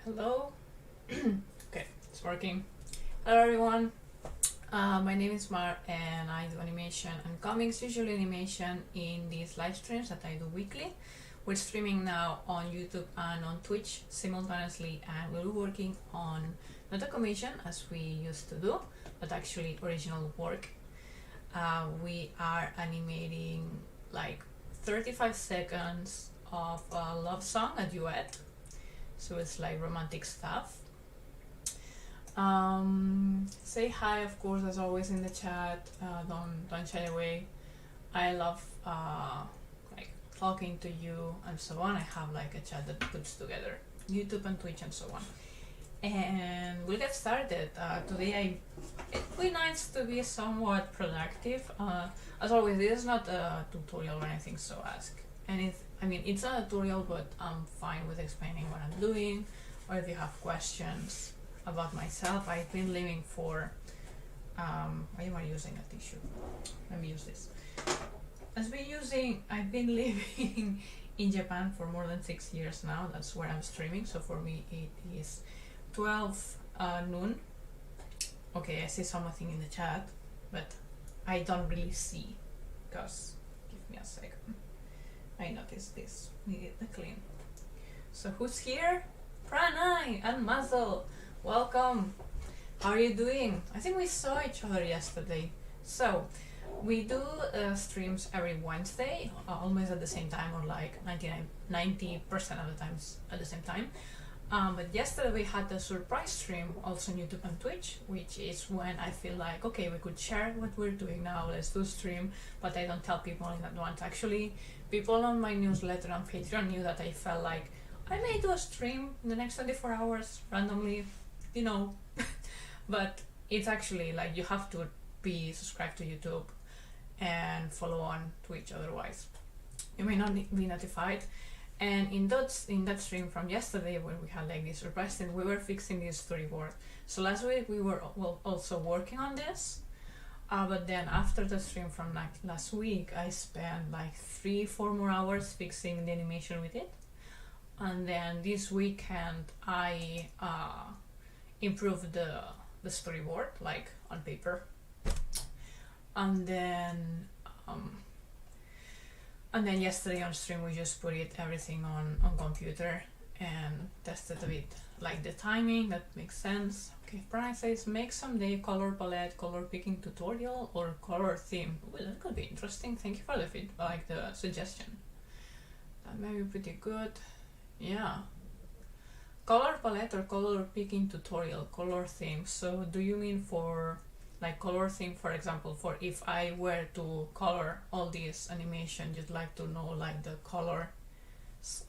Hello. Okay, it's working. Hello everyone. My name is Mar and I do animation and comics, usually animation in these live streams that I do weekly. We're streaming now on YouTube and on Twitch simultaneously, and we're working on not a commission as we used to do, but actually original work. We are animating like 35 seconds of a love song, a duet. So it's like romantic stuff. Say hi, of course, as always in the chat. Don't shy away. I love like talking to you and so on. I have like a chat that puts together YouTube and Twitch and so on. And we'll get started. Today it'd be nice to be somewhat productive. As always, this is not a tutorial or anything, so ask. And it's a tutorial, but I'm fine with explaining what I'm doing, or if you have questions about myself. I've been living for, why am I using a tissue? Let me use this. I've been living in Japan for more than 6 years now. That's where I'm streaming. So for me, it is 12 noon. Okay, I see something in the chat, but I don't really see, because, give me a second. I noticed this, needed the clean. So who's here? Pranay and Mazel, welcome. How are you doing? I think we saw each other yesterday. So we do streams every Wednesday, almost at the same time, or like 90% of the times at the same time. But yesterday we had a surprise stream also on YouTube and Twitch, which is when I feel like, okay, we could share what we're doing now, let's do stream, but I don't tell people in advance. Actually, people on my newsletter on Patreon knew that I felt like I may do a stream in the next 24 hours randomly, but it's actually like you have to be subscribed to YouTube and follow on Twitch, otherwise you may not be notified. And in that stream from yesterday, when we had like this surprise thing, we were fixing this storyboard. So last week we were also working on this, but then after the stream from last week, I spent like 3-4 more hours fixing the animation with it. And then this weekend I improved the storyboard, like on paper. And then yesterday on stream we just put everything on computer and tested a bit like the timing. That makes sense. Okay, Brian says make someday color palette, color picking tutorial, or color theme. Well, that could be interesting. Thank you for the feedback, like the suggestion. That may be pretty good. Yeah. Color palette or color picking tutorial, color theme. So do you mean for like color theme, for example, for if I were to color all these animation, you'd like to know like the color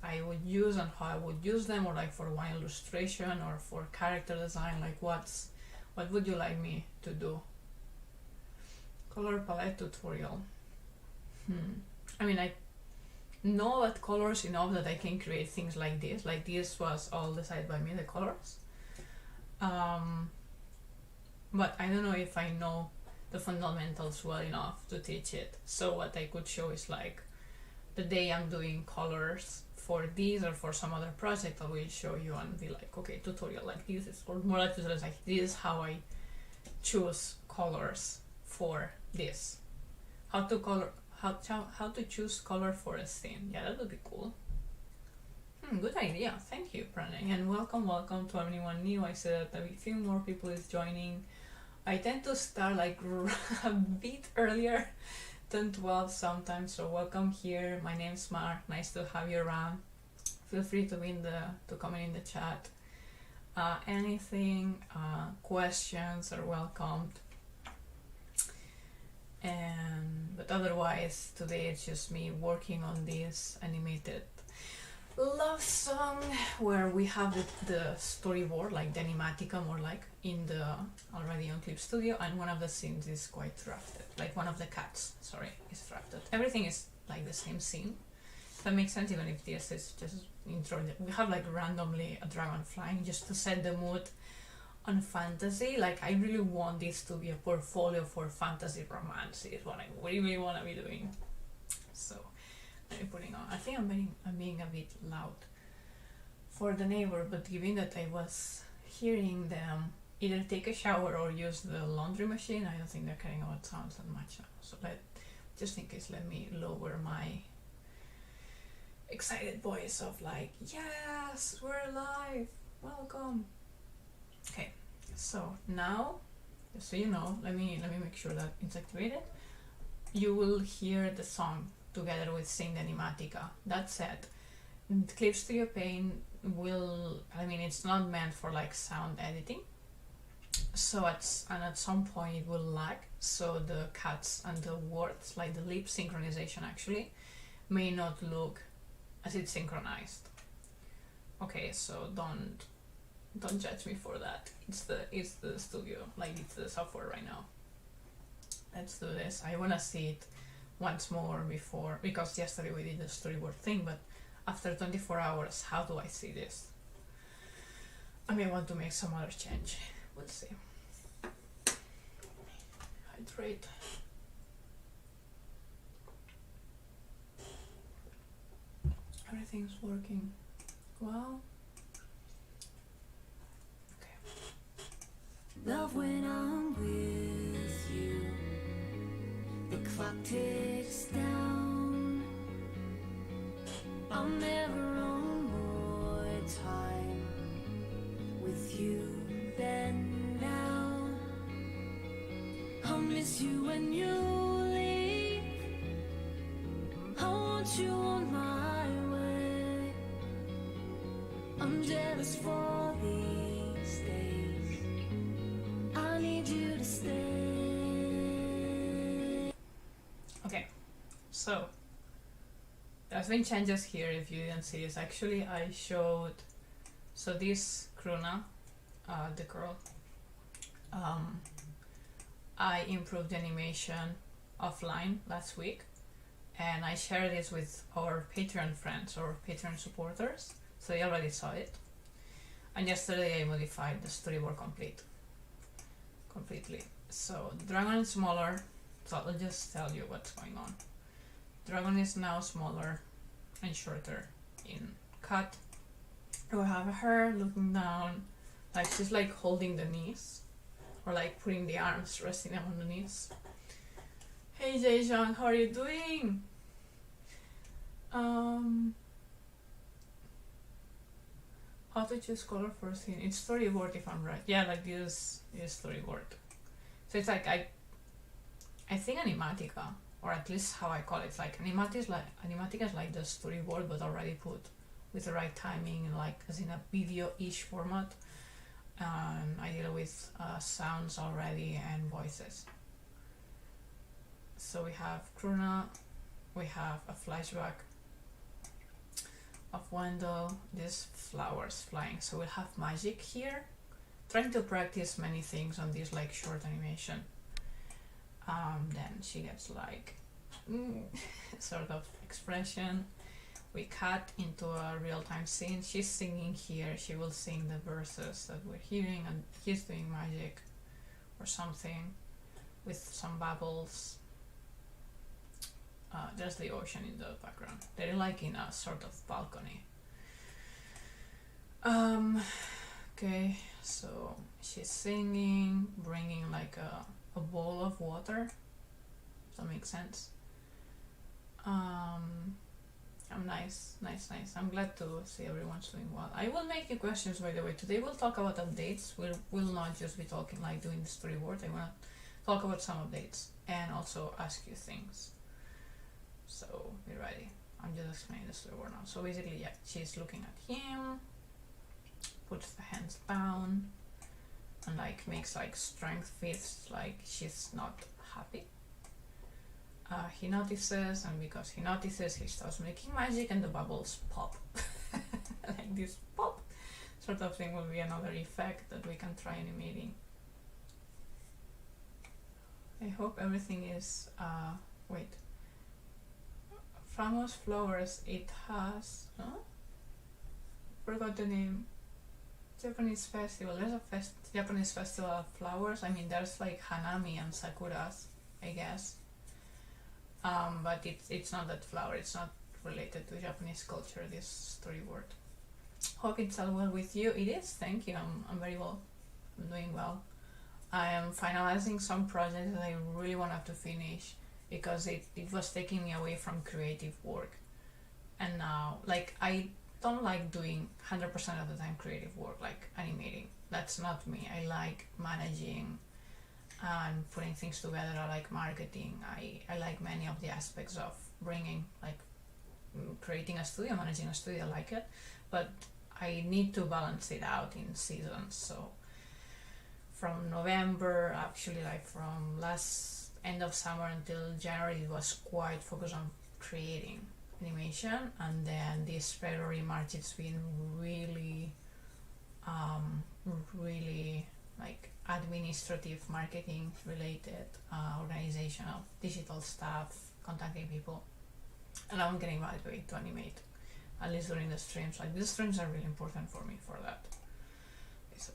I would use and how I would use them, or like for one illustration or for character design, like what would you like me to do? Color palette tutorial. I mean, I know that colors enough that I can create things like this. Like this was all decided by me, the colors. But I don't know if I know the fundamentals well enough to teach it. So what I could show is like the day I'm doing colors for these or for some other project, I will show you and be like, okay, tutorial like this, or more like tutorials like this is how I choose colors for this. How to choose color for a scene. Yeah, that would be cool. Good idea. Thank you, Pranay, and welcome to anyone new. I said that a few more people is joining. I tend to start like a bit earlier than 12 sometimes, so welcome here. My name's Mar. Nice to have you around. Feel free to comment in the chat. Anything, questions are welcomed. But otherwise, today it's just me working on this animated love song where we have the storyboard, like the animatica, more like already on Clip Studio, and one of the scenes is quite drafted, like one of the cats, sorry, is drafted. Everything is like the same scene. That makes sense, even if this is just intro. We have like randomly a dragon flying just to set the mood on fantasy. Like I really want this to be a portfolio for fantasy romance. Is what I really want to be doing. So I'm putting on. I think I'm being a bit loud for the neighbor, but given that I was hearing them either take a shower or use the laundry machine, I don't think they're caring about sounds that much now. So just in case, let me lower my excited voice of like, yes, we're live, welcome. Okay, so now, just so you know, let me make sure that it's activated. You will hear the song together with Sing the Animatica. That said, Clip Studio Paint it's not meant for like sound editing. So at some point it will lag, so the cuts and the words, like the lip synchronization actually, may not look as it's synchronized. Okay, so don't judge me for that. It's the studio, like it's the software right now. Let's do this. I wanna see it once more before, because yesterday we did the storyboard thing, but after 24 hours, how do I see this? I may want to make some other change. We'll see. Hydrate. Everything's working well. Love when I'm with you. The clock ticks down. I'll never own more time with you than now. I'll miss you when you leave. I want you on my way. I'm jealous for these days. I need you to stay. Okay, so there's been changes here. If you didn't see this, actually I showed, so this Kruna, the girl, I improved the animation offline last week, and I shared this with our Patreon friends or Patreon supporters, so they already saw it. And yesterday I modified the storyboard completely. So the dragon is smaller, so I'll just tell you what's going on. Dragon is now smaller and shorter in cut. We have her looking down, like she's like holding the knees, or like putting the arms, resting them on the knees. Hey Jaejeon, how are you doing? How to choose color for scene? It's storyboard if I'm right. Yeah, like this is storyboard. So it's like I think animatica, or at least how I call it, like animatica is like the storyboard but already put with the right timing and like as in a video-ish format. I deal with sounds already and voices. So we have Kruna, we have a flashback of Wendel, these flowers flying. So we'll have magic here. Trying to practice many things on this like short animation. Then she gets like sort of expression. We cut into a real-time scene. She's singing here. She will sing the verses that we're hearing, and he's doing magic or something with some bubbles. There's the ocean in the background. They're like in a sort of balcony. Okay, so she's singing, bringing like a bowl of water. Does that make sense? Nice. I'm glad to see everyone's doing well. I will make you questions, by the way. Today we'll talk about updates. We'll not just be talking like doing the storyboard. I want to talk about some updates and also ask you things. So be ready. I'm just explaining the storyboard now. So basically, yeah, she's looking at him, puts the hands down, and like makes like strength fists, like she's not happy. He notices, and because he notices, he starts making magic, and the bubbles pop. Like this pop sort of thing will be another effect that we can try animating. I hope everything is wait. Famous flowers, it has forgot the name. Japanese festival. There's a Japanese festival of flowers. I mean, there's like hanami and sakuras, I guess. But it's not that flower. It's not related to Japanese culture, this storyboard. Hope it's all well with you. It is, thank you. I'm very well. I'm doing well. I am finalizing some projects that I really wanted to finish because it was taking me away from creative work. And now, like, I don't like doing 100% of the time creative work, like animating. That's not me. I like managing and putting things together. I like marketing. I like many of the aspects of bringing, like, creating a studio, managing a studio. I like it. But I need to balance it out in seasons. So from November, actually, like from last end of summer until January, it was quite focused on creating animation, and then this February, March, it's been really really like administrative, marketing related, organizational, digital stuff, contacting people, and I'm getting back to it to animate, at least during the streams. Like, these streams are really important for me for that. So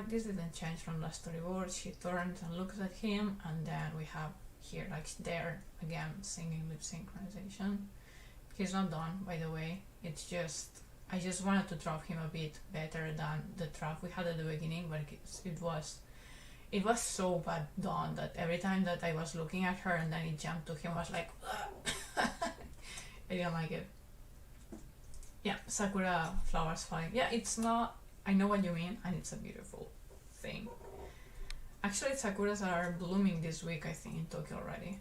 this didn't change from last storyboard. She turns and looks at him, and then we have here, like, there again, singing lip synchronization. He's not done, by the way. It's just, I just wanted to drop him a bit better than the trap we had at the beginning, but it was so bad done that every time that I was looking at her and then it jumped to him, I was like, I didn't like it. Yeah, sakura flowers falling. Yeah, it's not, I know what you mean, and it's a beautiful thing. Actually, sakuras are blooming this week, I think, in Tokyo already.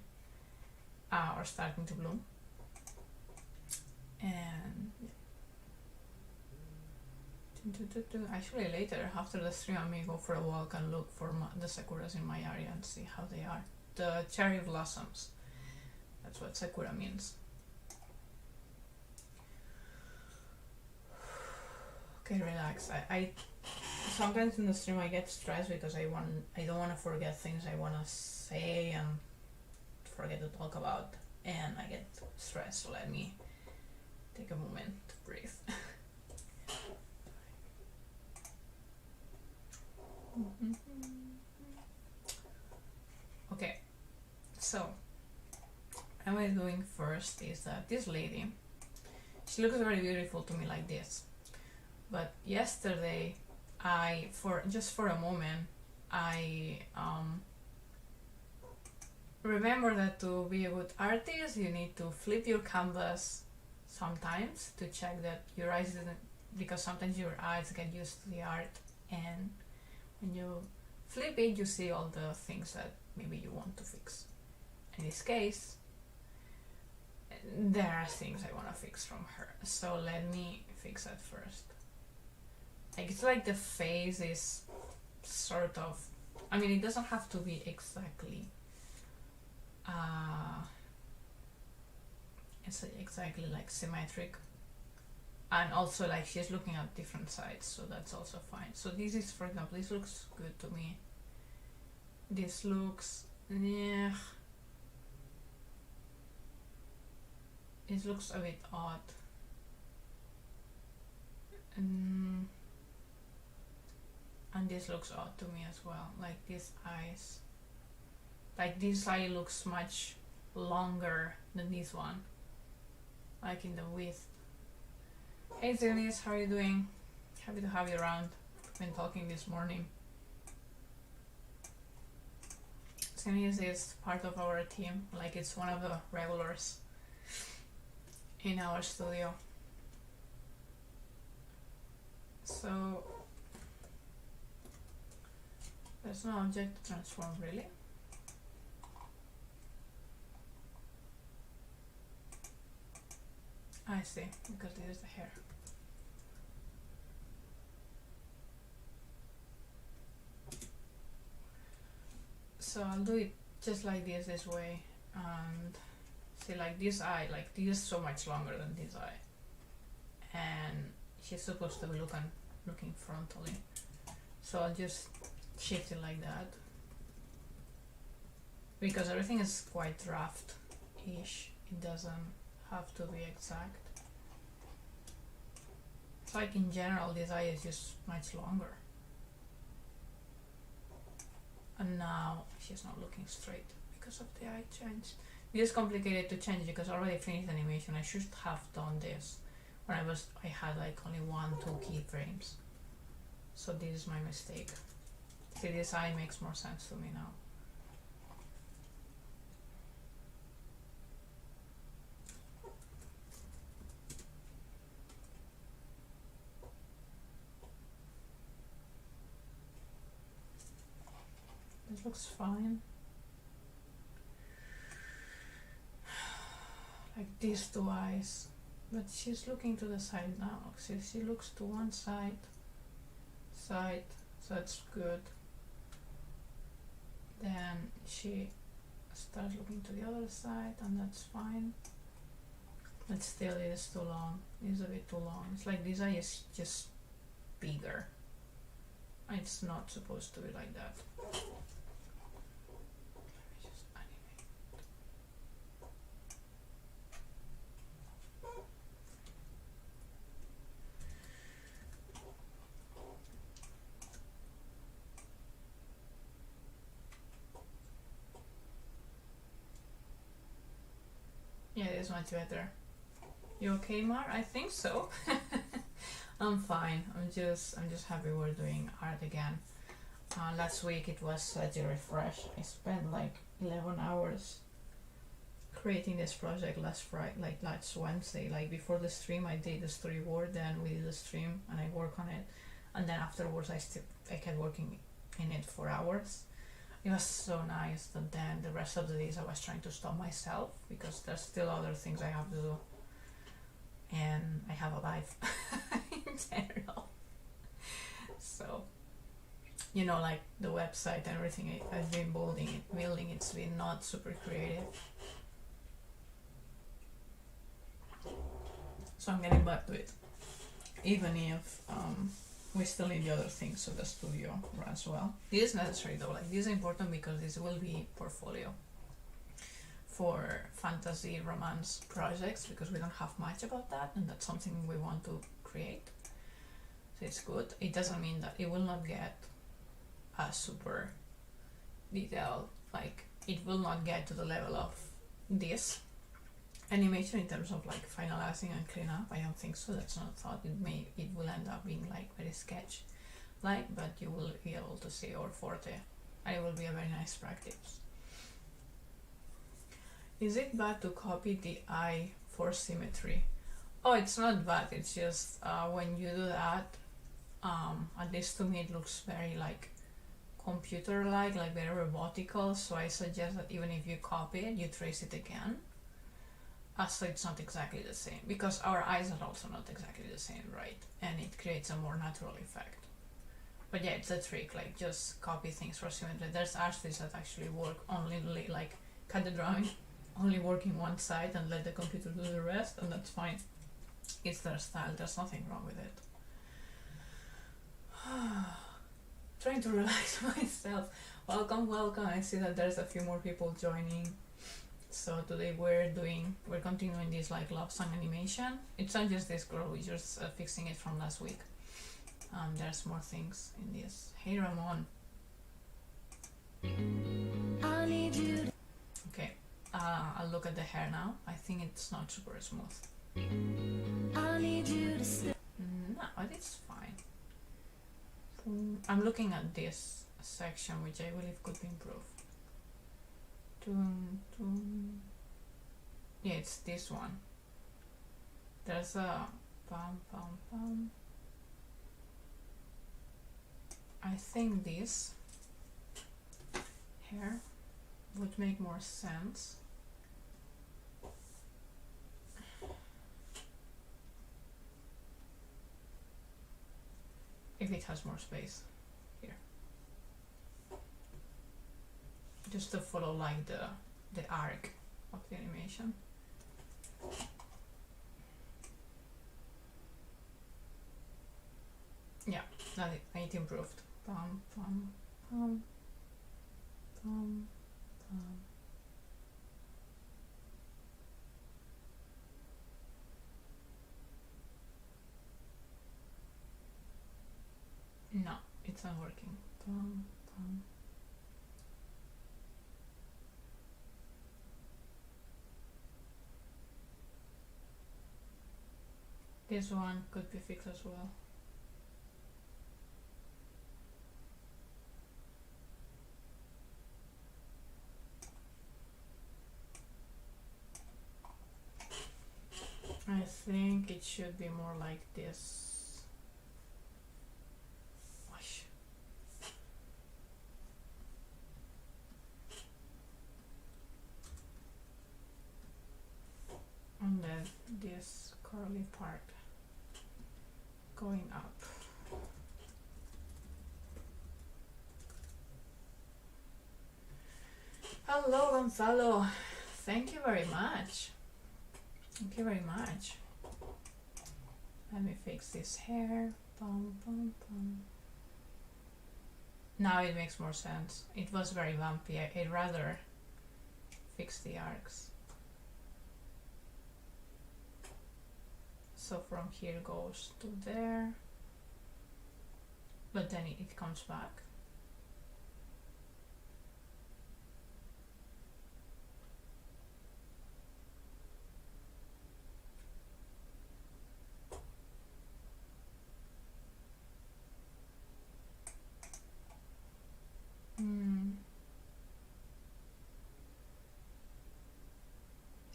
Or starting to bloom. And actually later, after the stream, I may go for a walk and look for the sakuras in my area and see how they are. The cherry blossoms. That's what sakura means. Okay, relax. I sometimes in the stream I get stressed because I don't want to forget things I want to say and forget to talk about, and I get stressed. So let me take a moment to breathe. Okay, so what I'm doing first is that this lady, she looks very beautiful to me like this, but yesterday just for a moment, I remember that to be a good artist you need to flip your canvas sometimes to check that your eyes didn't, because sometimes your eyes get used to the art, and when you flip it you see all the things that maybe you want to fix. In this case, there are things I want to fix from her, so let me fix that first. Like, it's like the face is sort of, I mean, it doesn't have to be exactly it's exactly like symmetric, and also like she's looking at different sides, so that's also fine. So this is, for example, this looks good to me. This looks, yeah, it looks a bit odd. And this looks odd to me as well, like these eyes. Like, this eye looks much longer than this one, like in the width. Hey Zenis, how are you doing? Happy to have you around. We've been talking this morning. Zenis is part of our team, like it's one of the regulars in our studio. So there's no object to transform, really. I see, because this is the hair. So I'll do it just like this way, and see, like this eye, like this is so much longer than this eye, and she's supposed to be looking frontally. So I'll just shift it like that, because everything is quite draft-ish. It doesn't have to be exact. It's like, in general, this eye is just much longer. And now she's not looking straight because of the eye change. This is complicated to change because I already finished the animation. I should have done this. Or I had like only 1-2 keyframes. So this is my mistake. See, this eye makes more sense to me now. This looks fine. Like these two eyes. But she's looking to the side now. See, she looks to one side, so it's good. Then she starts looking to the other side, and that's fine. But still, it is too long. It's a bit too long. It's like this eye is just bigger. It's not supposed to be like that. Let me just animate. Yeah, it is much better. You okay, Mar? I think so. I'm fine. I'm just happy we're doing art again. Last week it was such a refresh. I spent like 11 hours creating this project last Wednesday. Like before the stream, I did the storyboard, then we did the stream, and I work on it, and then afterwards I kept working in it for hours. It was so nice. But then the rest of the days I was trying to stop myself because there's still other things I have to do, and I have a life in general. So, you know, like the website and everything I've been building, it's been not super creative. So I'm getting back to it, even if we still need the other things so the studio runs well. This is necessary though, like this is important because this will be portfolio for fantasy romance projects, because we don't have much about that, and that's something we want to create. So it's good. It doesn't mean that it will not get a super detailed, like it will not get to the level of this animation in terms of like finalizing and clean up. I don't think so. That's not a thought. It will end up being like very sketch like, but you will be able to see our forte, and it will be a very nice practice. Is it bad to copy the eye for symmetry? Oh, it's not bad. It's just when you do that, at least to me it looks very like computer-like, like very robotical. So I suggest that even if you copy it, you trace it again. So it's not exactly the same, because our eyes are also not exactly the same, right? And it creates a more natural effect. But yeah, it's a trick, like just copy things for symmetry. There's artists that actually work only like cut the drawing, only working one side and let the computer do the rest, and that's fine. It's their style, there's nothing wrong with it. Trying to relax myself. Welcome. I see that there's a few more people joining. So today we're continuing this like love song animation. It's not just this girl, we're just fixing it from last week. There's more things in this. Hey Ramon. Okay, I'll look at the hair now. I think it's not super smooth. No, it's fine. I'm looking at this section, which I believe could be improved. Yeah, it's this one. There's a pum. I think this hair would make more sense if it has more space here, just to follow like the arc of the animation. Yeah, it improved. Pum. No, it's not working. Pum. This one could be fixed as well. I think it should be more like this. Gosh. And then this curly part going up. Hello Gonzalo, thank you very much. Thank you very much. Let me fix this hair. Bum, bum, bum. Now it makes more sense. It was very lumpy. I'd rather fix the arcs. So from here goes to there, but then it comes back.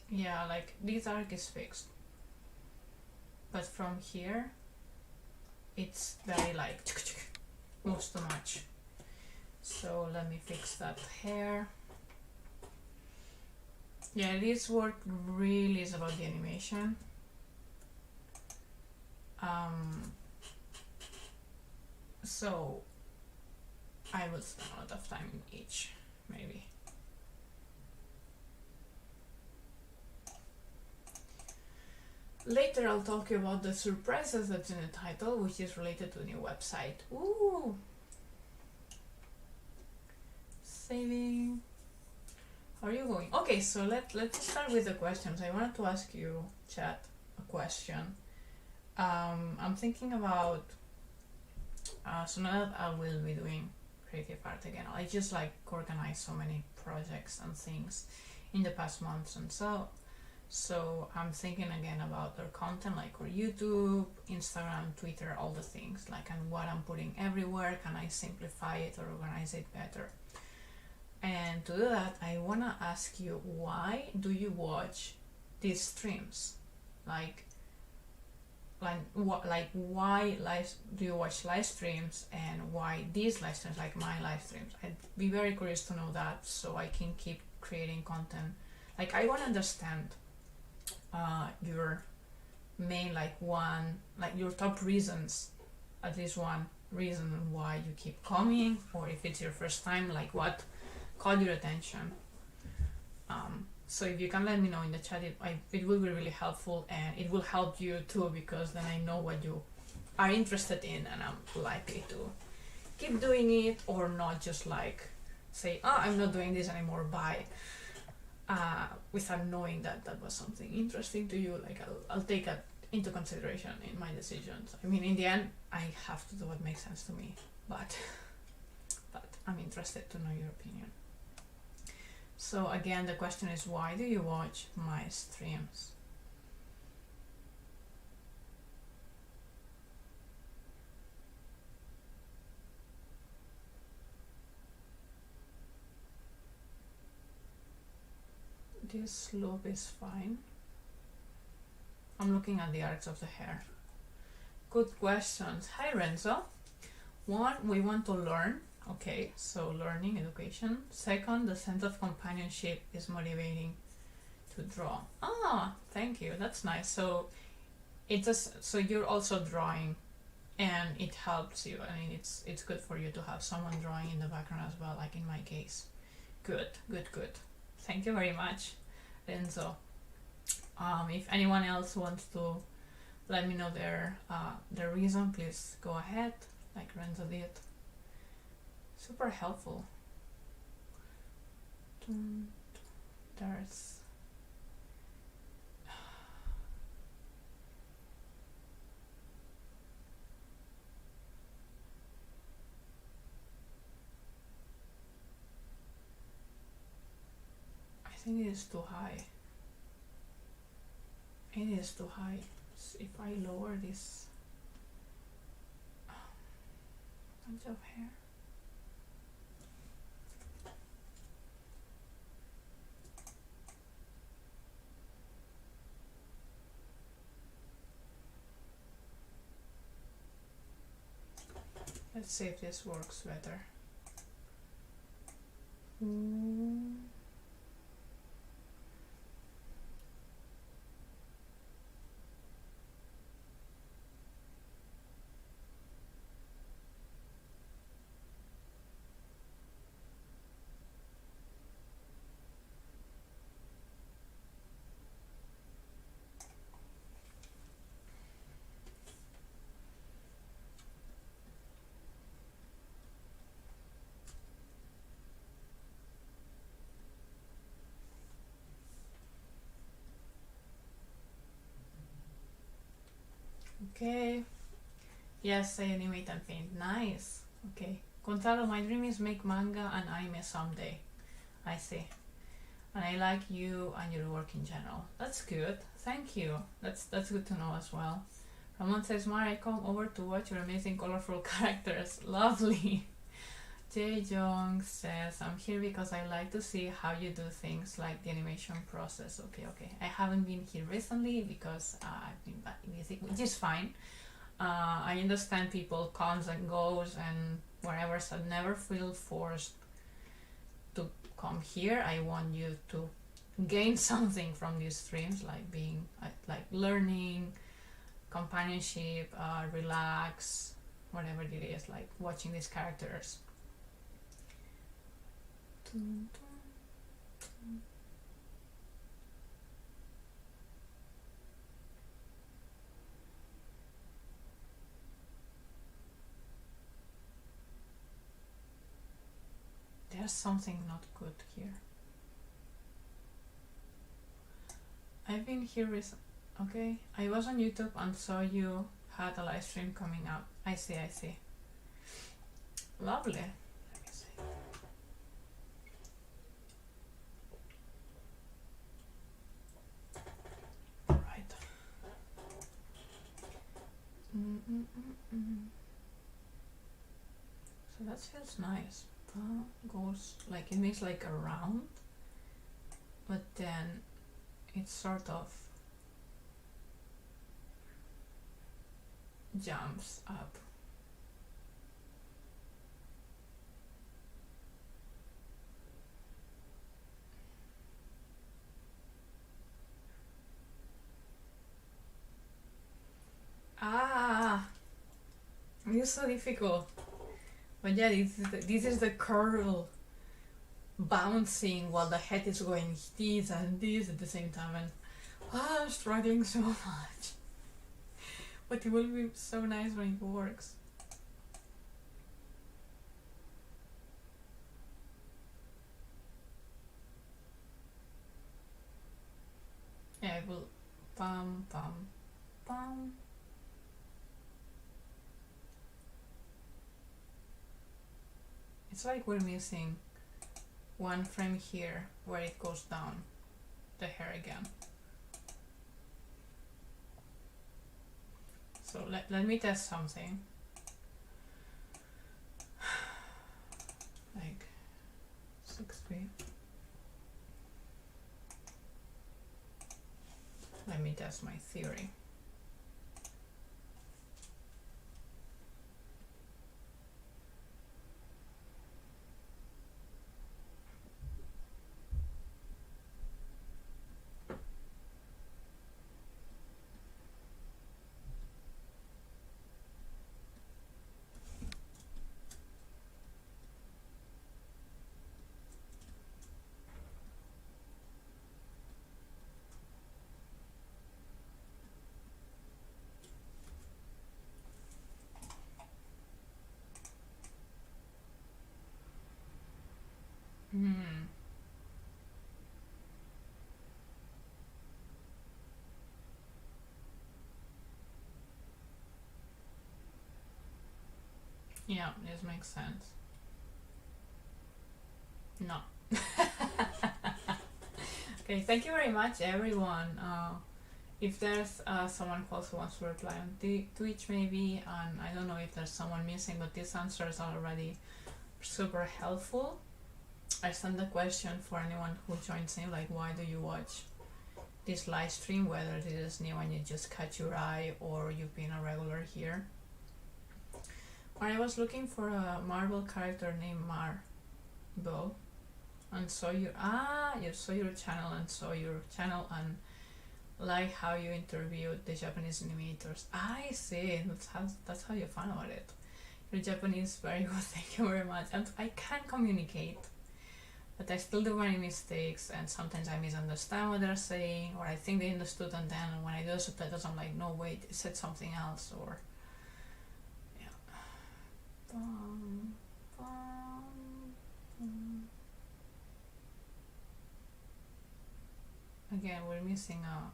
Yeah, like this arc is fixed, but from here it's very like moves too much. So let me fix that hair. Yeah, this work really is about the animation. So I will spend a lot of time in each, maybe. Later I'll talk about the surprises that's in the title, which is related to a new website. Ooh! Saving. How are you going? Okay, so let's start with the questions. I wanted to ask you, chat, a question. I'm thinking about, so now that I will be doing creative art again, I just like organized so many projects and things in the past months, and so I'm thinking again about our content, like our YouTube, Instagram, Twitter, all the things, like, and what I'm putting everywhere. Can I simplify it or organize it better? And to do that, I wanna ask you, why do you watch these streams? Like why do you watch live streams, and why these live streams, like my live streams? I'd be very curious to know that, so I can keep creating content. Like, I want to understand your main, your top reasons, at least one reason why you keep coming, or if it's your first time, like what caught your attention. So if you can let me know in the chat, it will be really helpful, and it will help you too, because then I know what you are interested in, and I'm likely to keep doing it, or not just like say, oh, I'm not doing this anymore, bye, without knowing that that was something interesting to you. Like, I'll take it into consideration in my decisions. I mean, in the end, I have to do what makes sense to me, but I'm interested to know your opinion. So again, the question is, why do you watch my streams? This loop is fine. I'm looking at the arcs of the hair. Good questions. Hi Renzo. One, we want to learn. Okay, so learning, education. Second, the sense of companionship is motivating to draw. Ah, thank you. That's nice. So so you're also drawing, and it helps you. I mean, it's good for you to have someone drawing in the background as well, like in my case. Good. Thank you very much, Renzo. If anyone else wants to let me know their reason, please go ahead, like Renzo did. Super helpful. There's I think it is too high. It is too high. if I lower this bunch of hair. Let's see if this works better. Okay. Yes, I animate and paint. Nice. Okay. Contalo, my dream is make manga and anime someday. I see. And I like you and your work in general. That's good. Thank you. That's good to know as well. Ramon says, Mara, I come over to watch your amazing colorful characters. Lovely. Jae Jong says, I'm here because I like to see how you do things like the animation process. Okay. I haven't been here recently because I've been busy, which is fine. I understand people comes and goes and whatever, so never feel forced to come here. I want you to gain something from these streams, like being like learning, companionship, relax, whatever it is, like watching these characters. There's something not good here. I've been here recently. Okay, I was on YouTube and saw you had a live stream coming up. I see. Lovely. Let me see. Right. So that feels nice. Goes like, it makes like a round, but then it sort of jumps up. It's so difficult. But yeah, this is the curl bouncing while the head is going this and this at the same time, and I'm struggling so much. But it will be so nice when it works. Yeah, it will pam. It's like we're missing one frame here where it goes down the hair again. So let me test something. Like 60. Let me test my theory. Yeah, this makes sense. No. Okay, thank you very much, everyone. if there's someone who also wants to reply on Twitch maybe, and I don't know if there's someone missing, but these answers are already super helpful. I sent a question for anyone who joins in, like why do you watch this live stream, whether this is new and you just catch your eye or you've been a regular here. I was looking for a Marvel character named Marvel and saw you saw your channel and like how you interviewed the Japanese animators. I see, that's how you found about it. Your Japanese is very good, thank you very much. And I can communicate, but I still do many mistakes, and sometimes I misunderstand what they're saying, or I think they understood, and then when I do the subtitles I'm like, no wait, it said something else, or yeah. Again, we're missing a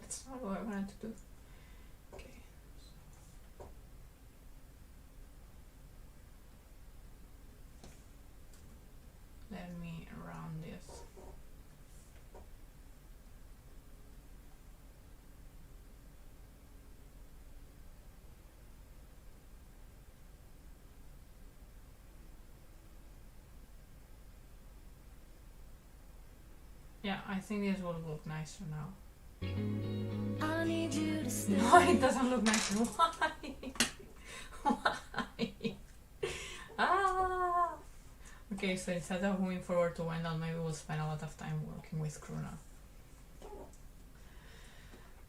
that's not what I wanted to do. Okay. Let me round this. Yeah, I think this will look nicer now. I need you to stay. No, it doesn't look nicer. Why? Why? Okay, so instead of moving forward to Wendel, maybe we'll spend a lot of time working with Kruna.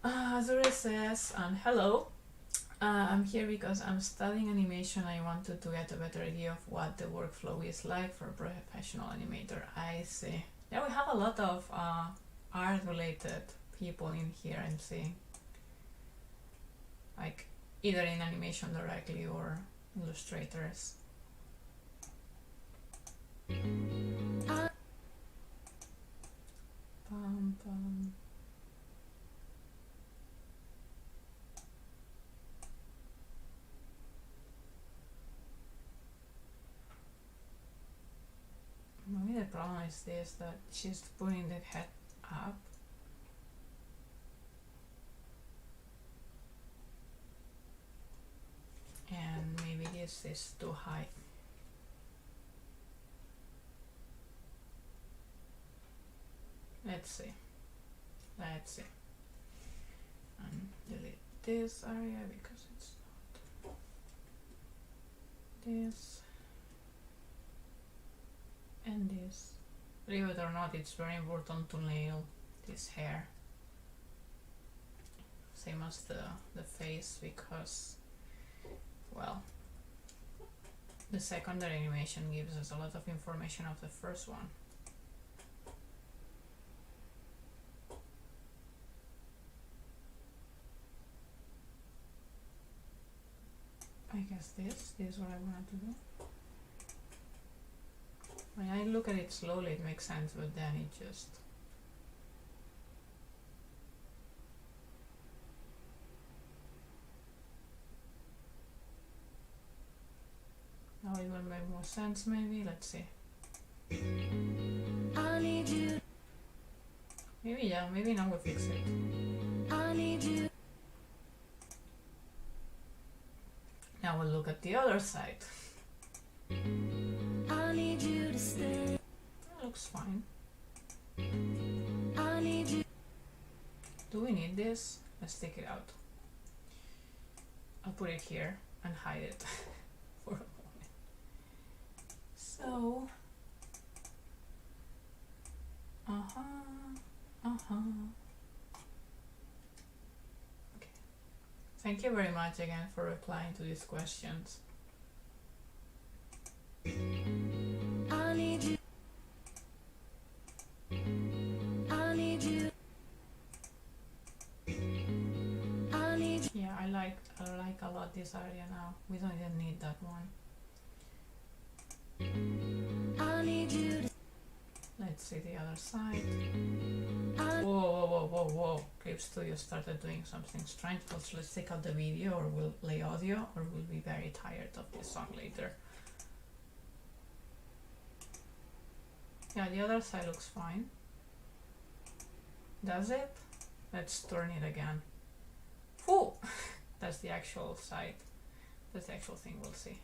Azure says, hello. I'm here because I'm studying animation. I wanted to get a better idea of what the workflow is like for a professional animator. I see. Yeah, we have a lot of art-related people in here, I'm seeing. Like, either in animation directly or illustrators. Pum, pum. Maybe the problem is this, that she's putting the head up. And maybe this is too high. Let's see. And delete this area because it's not this. And this. Believe it or not, it's very important to nail this hair. Same as the face, because, well, the secondary animation gives us a lot of information of the first one. I guess this is what I wanted to do. When I look at it slowly, it makes sense, but then it just... Now it will make more sense, maybe. Let's see. I need you. Maybe, yeah, maybe now we'll fix it. I need you. Now we'll look at the other side. I need you to stay. That looks fine. I need you. Do we need this? Let's take it out. I'll put it here and hide it for a moment. So, okay. Thank you very much again for replying to these questions. I need you. I need you. I need you. Yeah, I like a lot this area now. We don't even need that one. I need you. Let's see the other side. whoa. Clip Studio started doing something strange. Let's take out the video, or we'll play audio, or we'll be very tired of this song later. Yeah, the other side looks fine. Does it? Let's turn it again. Whew! That's the actual side. That's the actual thing, we'll see.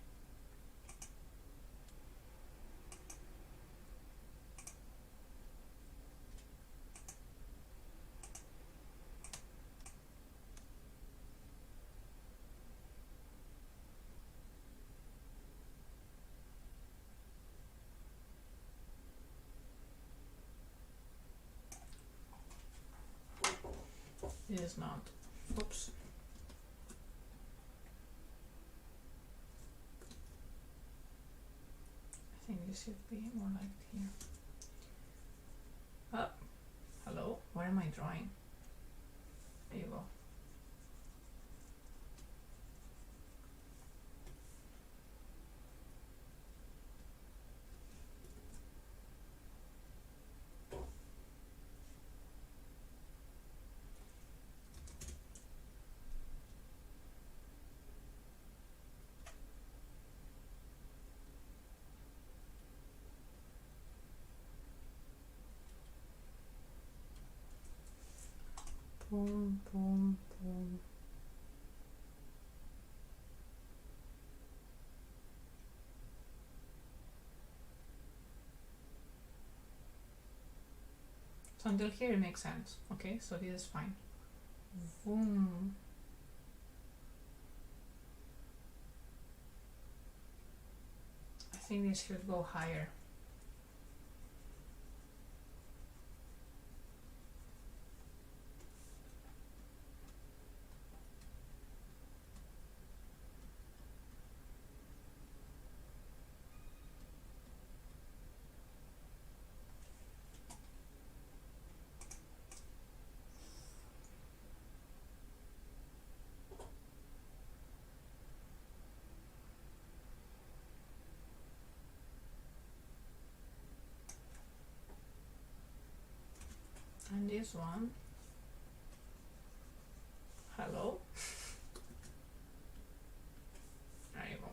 It is not. Oops. I think this should be more like here. Oh, hello? Where am I drawing? There you go. Boom, boom, boom. So until here it makes sense. Okay, so this is fine. Boom. I think this should go higher. And this one, hello, there you go.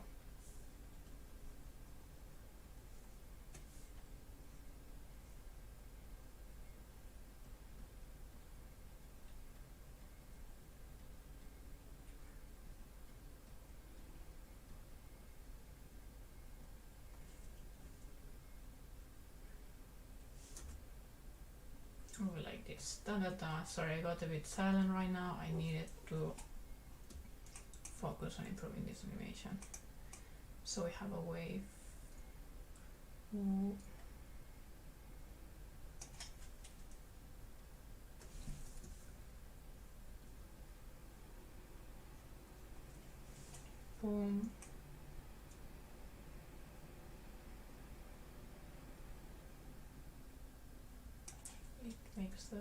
Oh, like this. Da, da, da. Sorry, I got a bit silent right now. I needed to focus on improving this animation. So we have a wave. Ooh. Boom. It makes the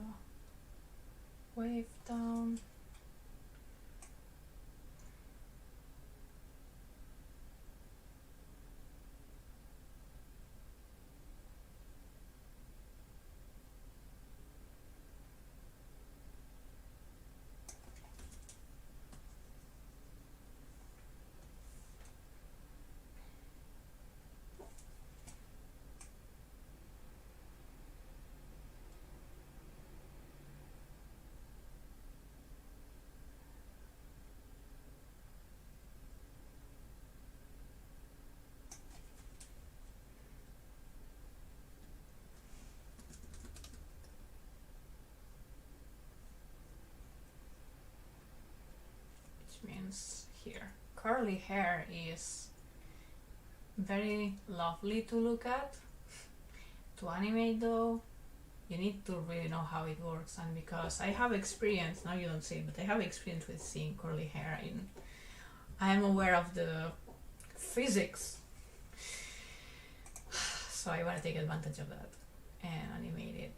wave down. Means here. Curly hair is very lovely to look at. To animate though, you need to really know how it works, and because I have experience, now you don't see it, but I have experience with seeing curly hair in, I am aware of the physics, so I want to take advantage of that and animate it.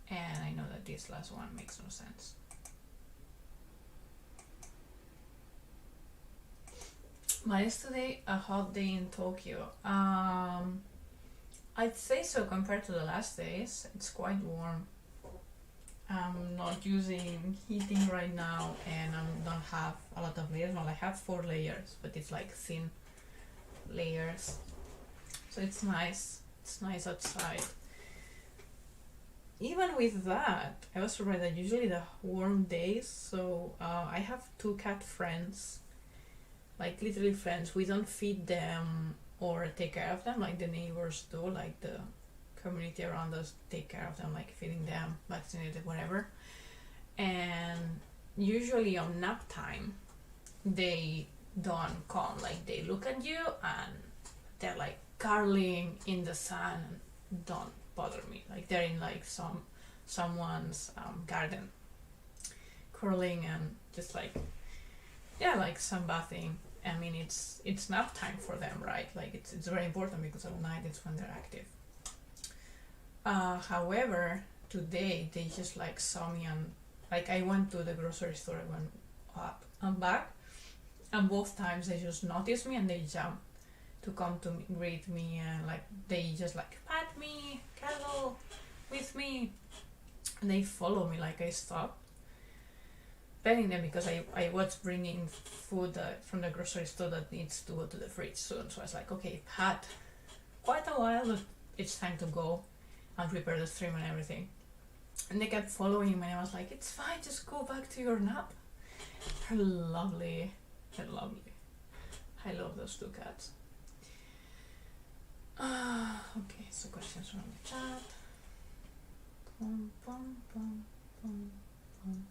And I know that this last one makes no sense. But is today a hot day in Tokyo? I'd say so compared to the last days. It's quite warm. I'm not using heating right now, and I don't have a lot of layers. Well, I have 4 layers, but it's like thin layers, so it's nice. It's nice outside. Even with that, I was surprised that usually the warm days. So I have 2 cat friends, like literally friends. We don't feed them or take care of them like the neighbors do, like the community around us take care of them, like feeding them, vaccinated, whatever. And usually on nap time, they don't come. Like they look at you and they're like curling in the sun and don't bother me. Like they're in like someone's garden, curling and just like, yeah, like sunbathing. I mean, it's nap time for them, right? Like it's very important because at night it's when they're active. However, today they just like saw me, and like I went to the grocery store, I went up and back, and both times they just noticed me and they jumped to come to me, greet me, and like they just like pat me, cuddle with me, and they follow me. Like I stopped petting them because I was bringing food from the grocery store that needs to go to the fridge soon. So I was like, okay, I've had quite a while, but it's time to go and prepare the stream and everything. And they kept following me, and I was like, it's fine, just go back to your nap. They're lovely. They're lovely. I love those 2 cats. Okay, so questions from the chat. Pum, pum, pum, pum, pum.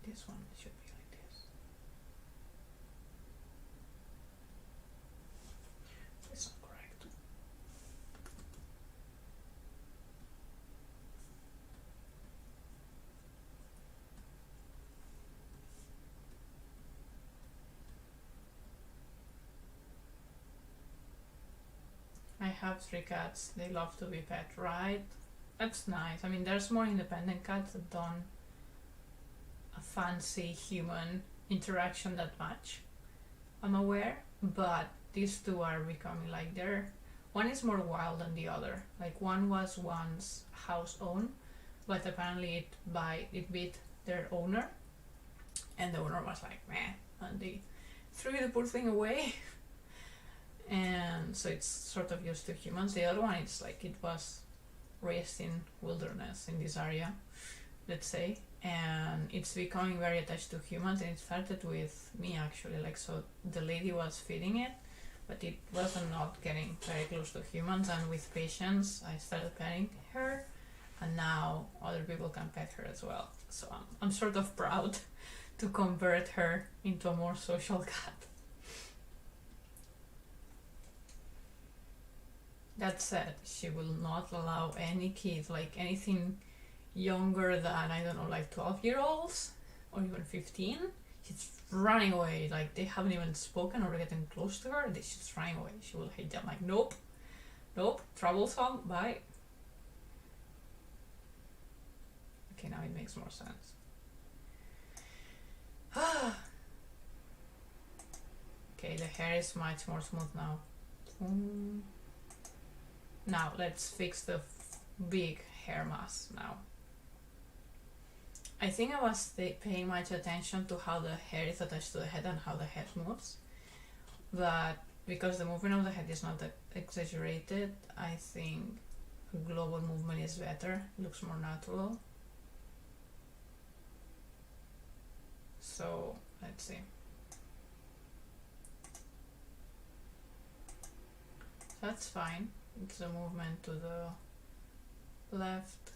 This one should be like this. It's not correct. I have 3 cats. They love to be pet, right? That's nice. I mean, there's more independent cats that don't fancy human interaction that much, I'm aware, but these 2 are becoming like one is more wild than the other. Like one was once house owned, but apparently it beat their owner, and the owner was like meh, and they threw the poor thing away. And so it's sort of used to humans. The other one, it's like it was raised in wilderness in this area, let's say, and it's becoming very attached to humans. And it started with me actually. Like, so the lady was feeding it, but it wasn't not getting very close to humans, and with patience I started petting her, and now other people can pet her as well. So I'm sort of proud to convert her into a more social cat. That said, she will not allow any kids, like anything younger than, I don't know, like 12-year-olds or even 15. She's running away. Like they haven't even spoken or getting close to her. She's just running away. She will hate them. Like, nope, nope, troublesome, bye. Okay, now it makes more sense. Okay, the hair is much more smooth now. Now let's fix the big hair mass now. I think I was paying much attention to how the hair is attached to the head and how the head moves, but because the movement of the head is not that exaggerated, I think a global movement is better, looks more natural. So let's see. That's fine. It's a movement to the left,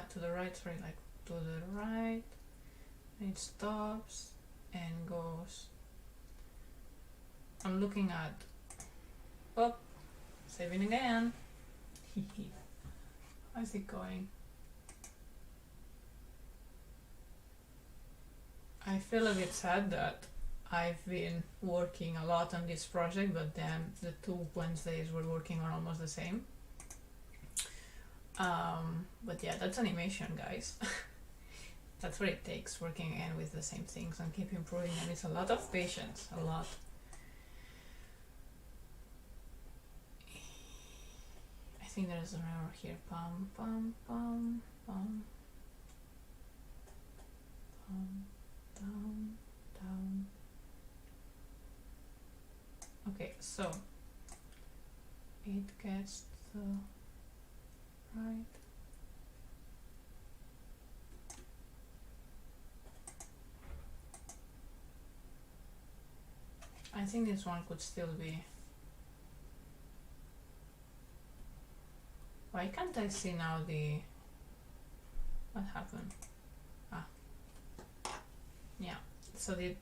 to the right, sorry, like to the right, and it stops and goes. I'm looking at, oh, saving again. How's it going? I feel a bit sad that I've been working a lot on this project, but then the 2 Wednesdays we're working on almost the same. But yeah, that's animation, guys. That's what it takes, working again with the same things and keep improving them. It's a lot of patience, a lot. I think there's an error here. Pum, pum, pum, pum. Pum, down, down. Okay, so it gets the right. I think this one could still be. Why can't I see now the. What happened? Ah. Yeah, so it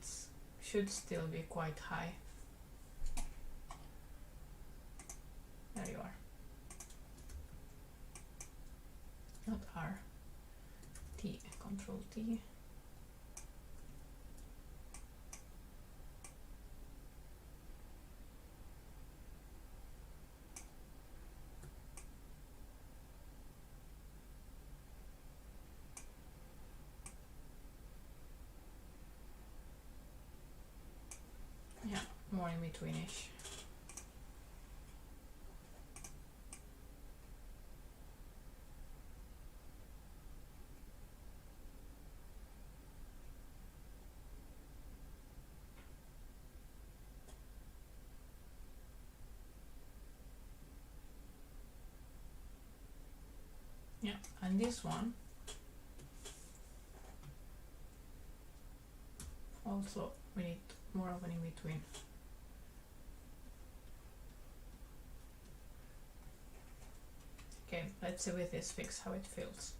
should still be quite high. There you are. Not R. T. Control T. Yeah, more in betweenish. Yeah, and this one also we need more of an in between. Okay, let's see with this fix how it feels.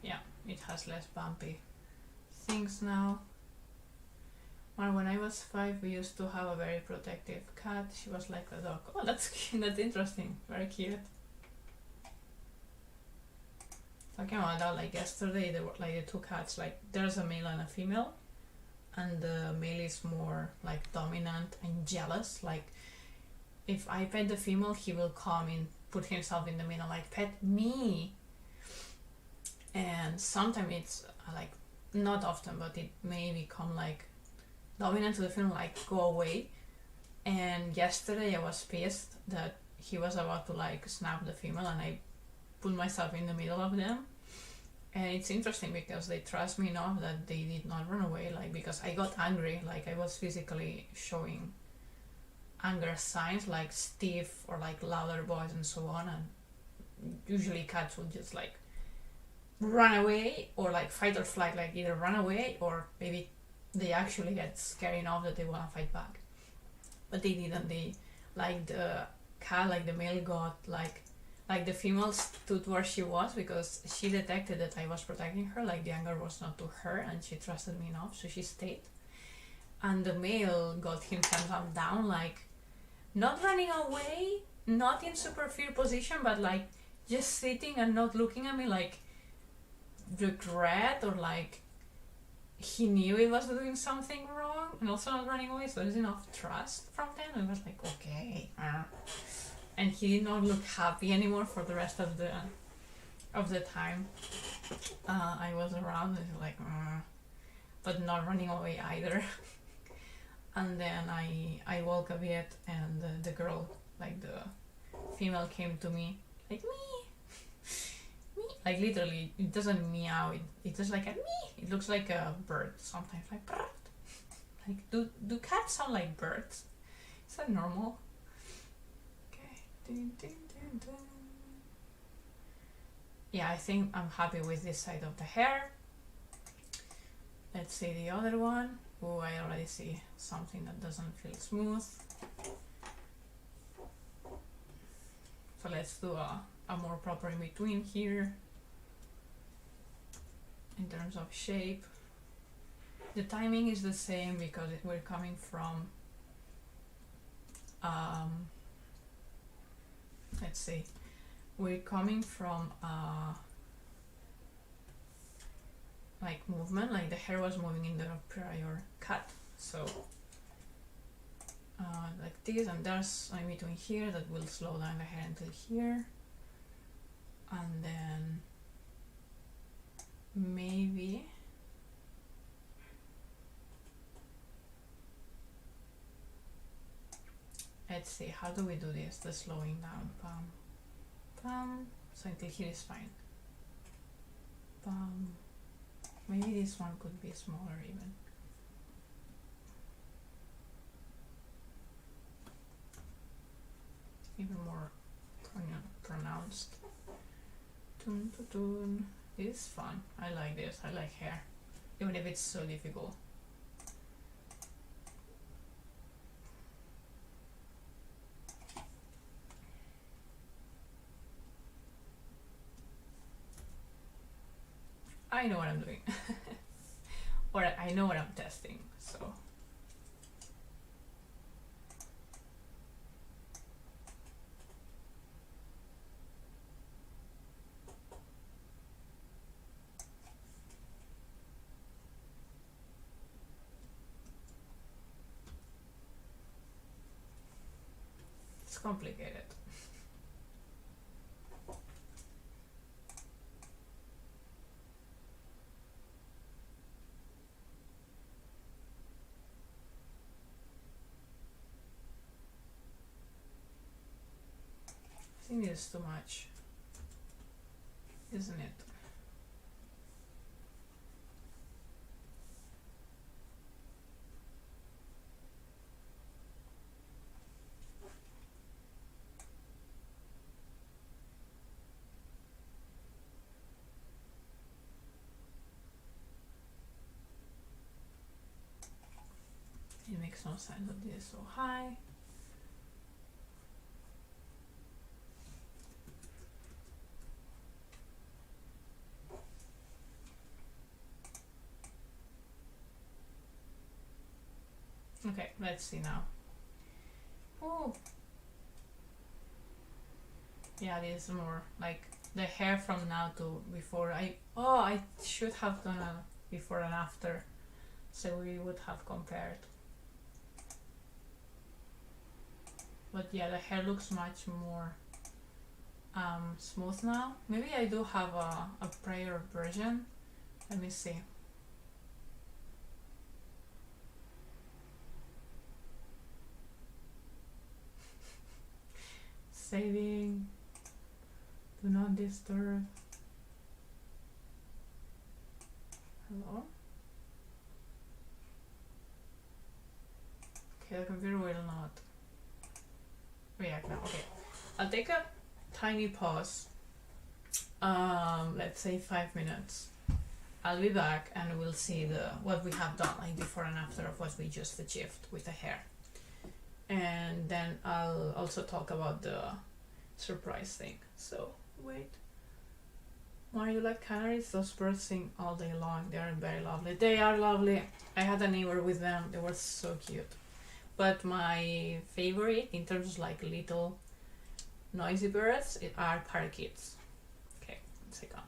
Yeah, it has less bumpy things now. Well, when I was 5, we used to have a very protective cat. She was like a dog. Oh, that's that's interesting. Very cute. Talking about that, like yesterday, there were like the two cats. Like there's a male and a female, and the male is more like dominant and jealous. Like if I pet the female, he will come and put himself in the middle, like pet me. And sometimes it's like not often, but it may become like dominant to the female, like go away. And yesterday I was pissed that he was about to like snap the female, and I put myself in the middle of them. And it's interesting because they trust me enough that they did not run away, like because I got angry, like I was physically showing anger signs like stiff or like louder voice and so on, and usually cats will just like run away or like fight or flight, like either run away or maybe they actually get scared enough that they want to fight back. But they didn't. They like the cat, like the male got like the female stood where she was because she detected that I was protecting her, like the anger was not to her and she trusted me enough, so she stayed. And the male got himself down, like not running away, not in super fear position, but like just sitting and not looking at me like regret or like he knew he was doing something wrong, and also not running away. So there's enough trust from them. It was like okay, and he did not look happy anymore for the rest of the time I was around. And like, but not running away either. And then I woke a bit, and the girl, like the female, came to me like me, like literally. It doesn't meow. It's just like a me. It looks like a bird sometimes, like bird. Like do cats sound like birds? Is that normal? Okay. Dun, dun, dun, dun. Yeah, I think I'm happy with this side of the hair. Let's see the other one. Oh, I already see something that doesn't feel smooth. So let's do a more proper in between here. In terms of shape, the timing is the same because we're coming from let's see, we're coming from like movement, like the hair was moving in the prior cut, so like this, and there's in between here that will slow down the hair until here, and then maybe let's see, how do we do this? The slowing down. Pam, pam. So until here is fine. Pam. Maybe this one could be smaller even. Even more pronounced. Tun, tun, tun. This is fun. I like this. I like hair. Even if it's so difficult. I know what I'm doing. Or I know what I'm testing, so. It's complicated. I think it's too much, isn't it? It makes no sense that this is so high. Okay, let's see now. Oh, yeah, this is more like the hair from now to before. I should have done a before and after, so we would have compared. But yeah, the hair looks much more smooth now. Maybe I do have a prior version. Let me see. Saving. Do not disturb. Hello? Okay, the computer will not react now. Okay, I'll take a tiny pause. Let's say 5 minutes. I'll be back and we'll see what we have done, like before and after of what we just achieved with the hair. And then I'll also talk about the surprise thing. So wait. Are you like canaries? Those birds sing all day long. They are very lovely. They are lovely. I had a neighbor with them. They were so cute. But my favorite in terms of like little noisy birds are parakeets. Okay, let's take on.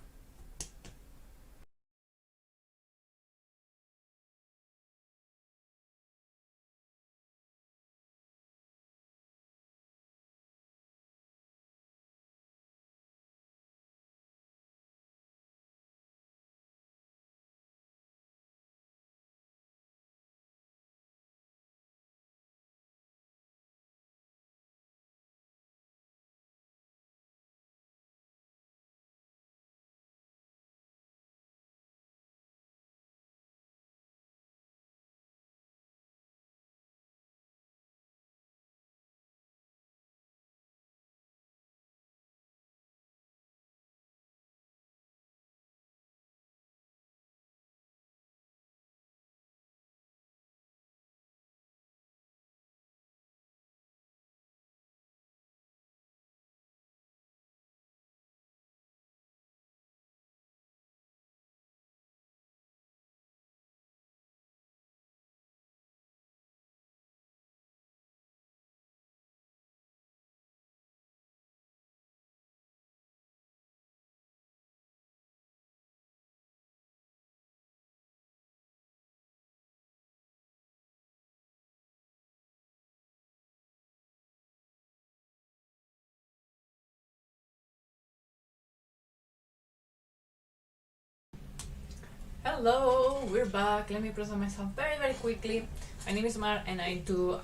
Hello, we're back. Let me present myself very quickly. My name is Mar and I do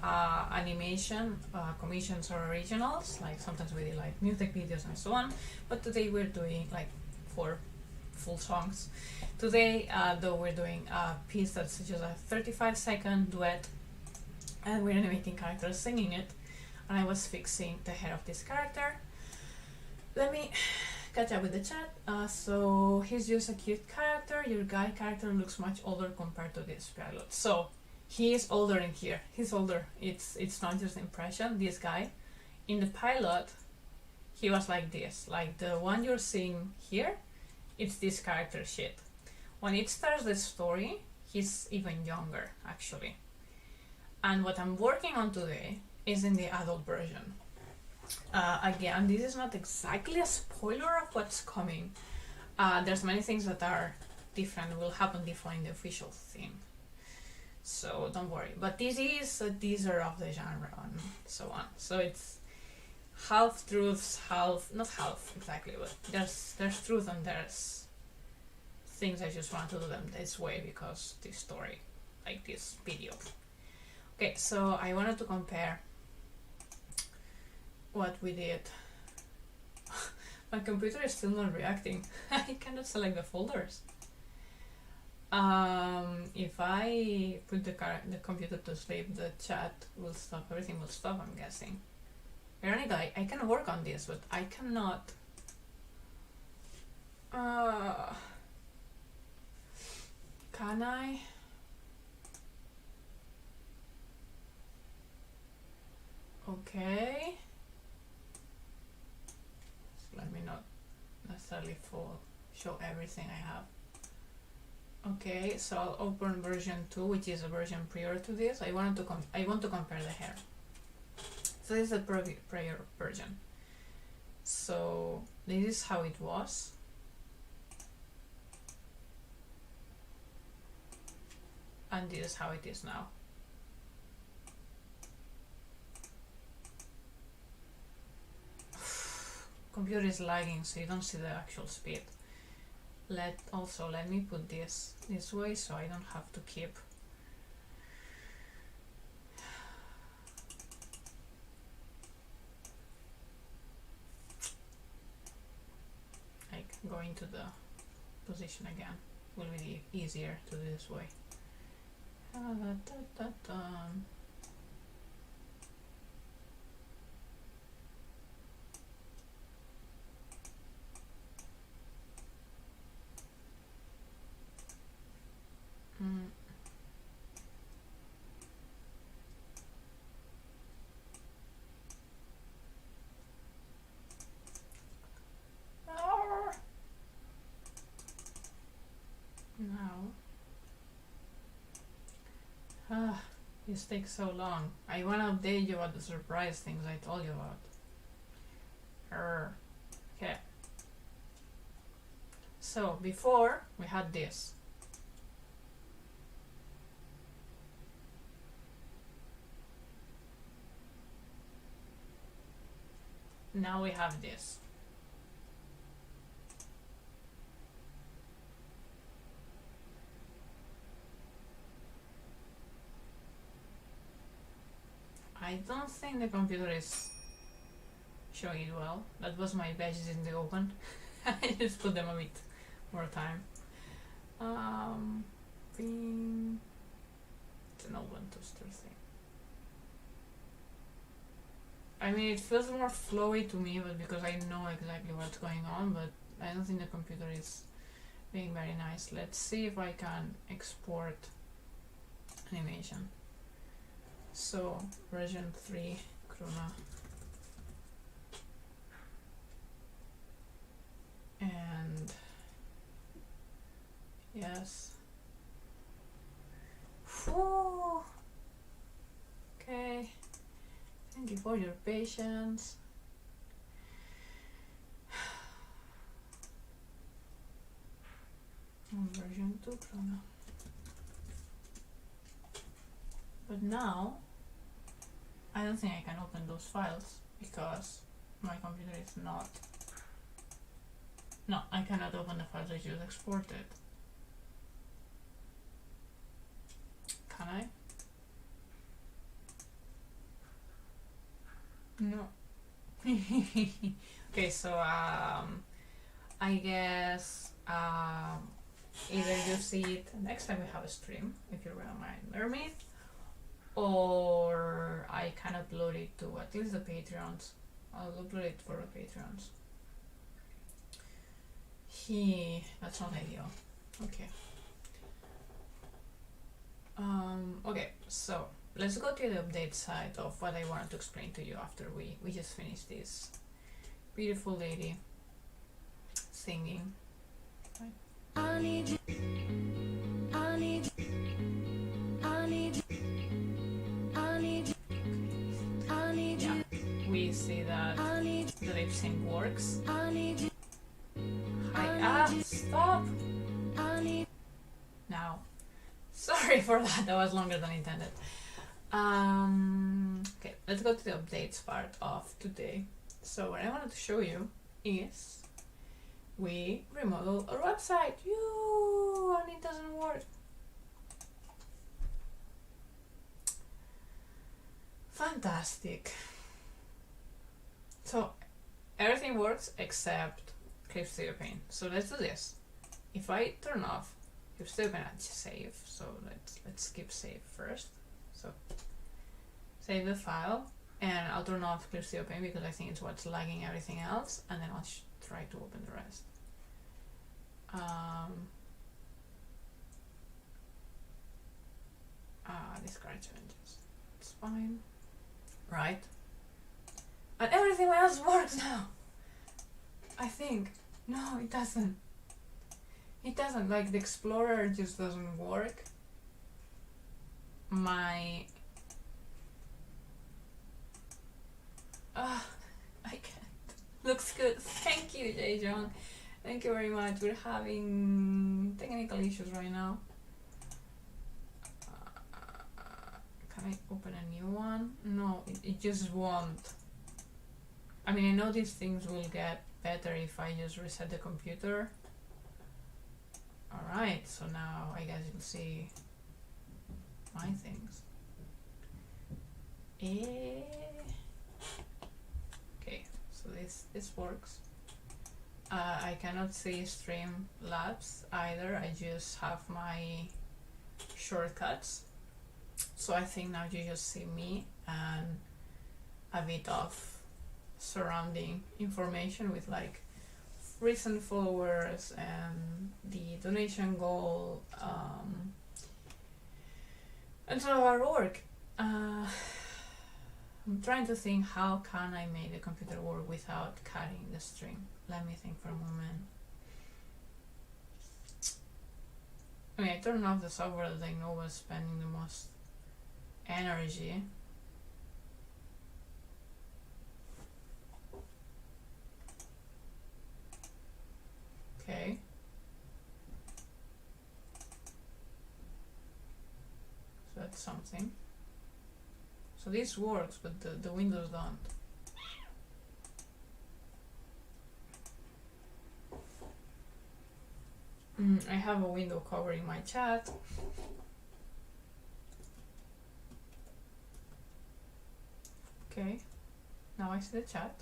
animation, commissions or originals. Like sometimes we do like music videos and so on. But today we're doing like 4 full songs. Today though we're doing a piece that's just a 35-second duet and we're animating characters singing it. And I was fixing the hair of this character. Let me catch up with the chat. So he's just a cute character. Your guy character looks much older compared to this pilot. So he is older in here. He's older. It's not just impression. This guy in the pilot, he was like this. Like the one you're seeing here, it's this character shit. When it starts the story, he's even younger actually. And what I'm working on today is in the adult version. Again, this is not exactly a spoiler of what's coming. There's many things that are different, will happen different in the official thing. So don't worry. But this is a teaser of the genre and so on. So it's half truths, not half exactly, but there's truth and there's things I just want to do them this way because this story, like this video. Okay, so I wanted to compare what we did. My computer is still not reacting. I cannot select the folders. If I put the computer to sleep, the chat will stop, everything will stop, I'm guessing. Veronica, I can work on this, but I cannot. Can I? Okay. Let me not necessarily show everything I have. Okay, so I'll open version 2, which is a version prior to this. I want to compare the hair. So this is the prior version. So this is how it was. And this is how it is now. Computer is lagging, so you don't see the actual speed. Let me put this way so I don't have to keep like going to the position again. Will be easier to do this way. Now, this takes so long. I want to update you about the surprise things I told you about. Okay. So before we had this. Now we have this. I don't think the computer is showing it well. That was my badges in the open. I just put them a bit more time. It's an open toaster thing. I mean, it feels more flowy to me, but because I know exactly what's going on, but I don't think the computer is being very nice. Let's see if I can export animation. So version 3 Kruna and yes. Whew. Okay, thank you for your patience. Version 2 Kruna. But now I don't think I can open those files because my computer is not. No, I cannot open the files I just exported. Okay, so I guess either you see it next time we have a stream, if you remember me, or I can upload it to at least the Patreons. I'll upload it for the Patreons. That's not ideal. Okay. Okay, so let's go to the update side of what I wanted to explain to you after we just finished this beautiful lady singing. I need you. I need you. I need you. I need you. I need you. Yeah, we see that I need the lip sync works. I need you. Stop! I need Now, sorry for that, that was longer than intended. Okay, let's go to the updates part of today. So what I wanted to show you is we remodeled our website. And it doesn't work. Fantastic. So everything works except Clip Studio Paint. So let's do this. If I turn off Clip Studio Paint, I'll save. So let's skip save first. So save the file, and I'll turn off Clip Studio Paint because I think it's what's lagging everything else, and then I'll try to open the rest. Discard changes. It's fine. Right. And everything else works now. I think. No, it doesn't. It doesn't. Like, the Explorer just doesn't work. My... I can't. Looks good. Thank you, Jae-jong. Thank you very much. We're having technical issues right now. Can I open a new one? No, it just won't. I mean, I know these things will get better if I just reset the computer. Alright, so now I guess you'll see my things. Okay, so this works. I cannot see Streamlabs either. I just have my shortcuts. So I think now you just see me and a bit of surrounding information with like recent followers and the donation goal, and so our work. I'm trying to think, how can I make the computer work without cutting the stream? Let me think for a moment. I mean, I turned off the software that I know was spending the most energy. Okay. So that's something. So this works, but the windows don't. I have a window covering my chat. Okay, now I see the chat.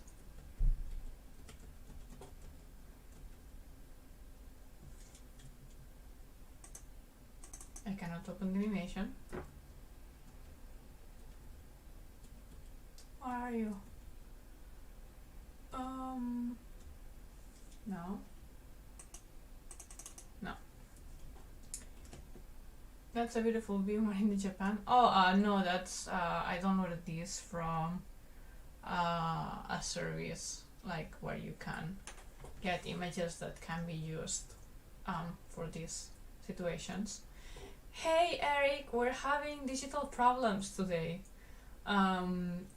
I cannot open the animation. Where are you? No. No. That's a beautiful view in Japan. Oh, no, that's, I downloaded this from a service, like where you can get images that can be used for these situations. Hey Eric, we're having digital problems today,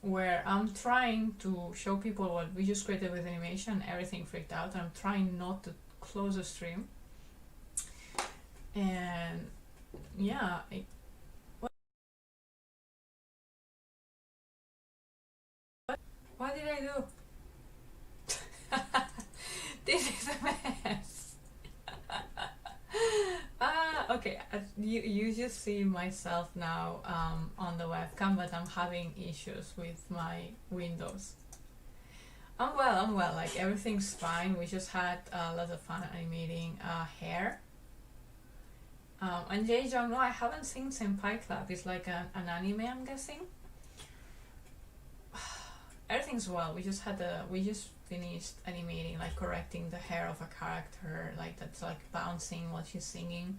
where I'm trying to show people what we just created with animation. Everything freaked out, and I'm trying not to close the stream. And yeah, what did I do? This is a mess. Okay, you just see myself now on the webcam, but I'm having issues with my Windows. I'm well. Like everything's fine. We just had a lot of fun animating hair. And Jae-jung, no, I haven't seen Senpai Club. It's like an anime, I'm guessing. Everything's well. We just finished animating, like correcting the hair of a character, like that's like bouncing while she's singing.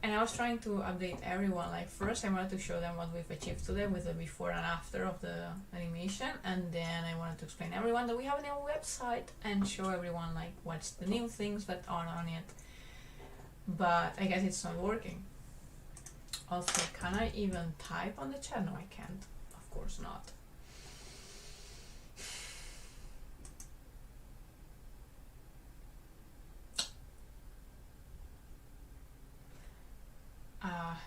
And I was trying to update everyone. Like first I wanted to show them what we've achieved today with the before and after of the animation, and then I wanted to explain to everyone that we have a new website and show everyone like what's the new things that are on it. But I guess it's not working. Also, can I even type on the chat? No, I can't. Of course not.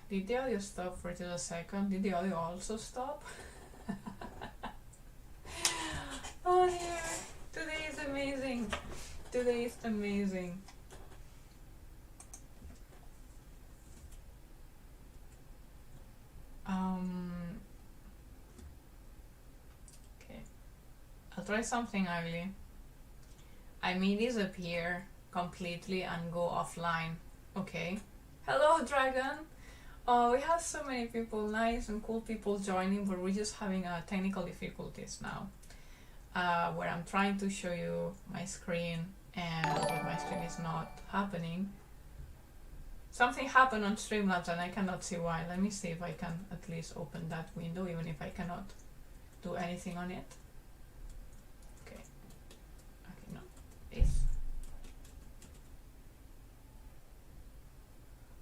Did the audio stop for just a second? Did the audio also stop? Oh dear, today is amazing. Today is amazing. Okay, I'll try something ugly. I may disappear completely and go offline. Okay. Hello, Dragon. Oh, we have so many people, nice and cool people joining, but we're just having technical difficulties now. Where I'm trying to show you my screen and my screen is not happening. Something happened on Streamlabs and I cannot see why. Let me see if I can at least open that window, even if I cannot do anything on it. Okay. Okay, no. This.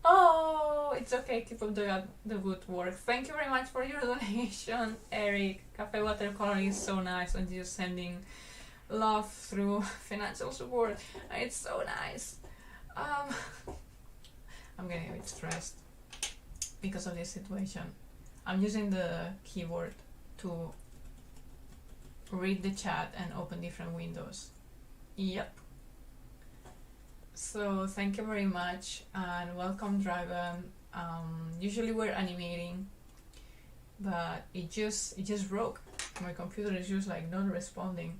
Oh, it's okay. Keep up the good work. Thank you very much for your donation, Eric. Cafe Watercolor is so nice and just sending love through financial support. It's so nice. I'm getting a bit stressed because of this situation. I'm using the keyboard to read the chat and open different windows. Yep. So thank you very much and welcome, Dragon. Usually we're animating, but it just broke. My computer is just like not responding,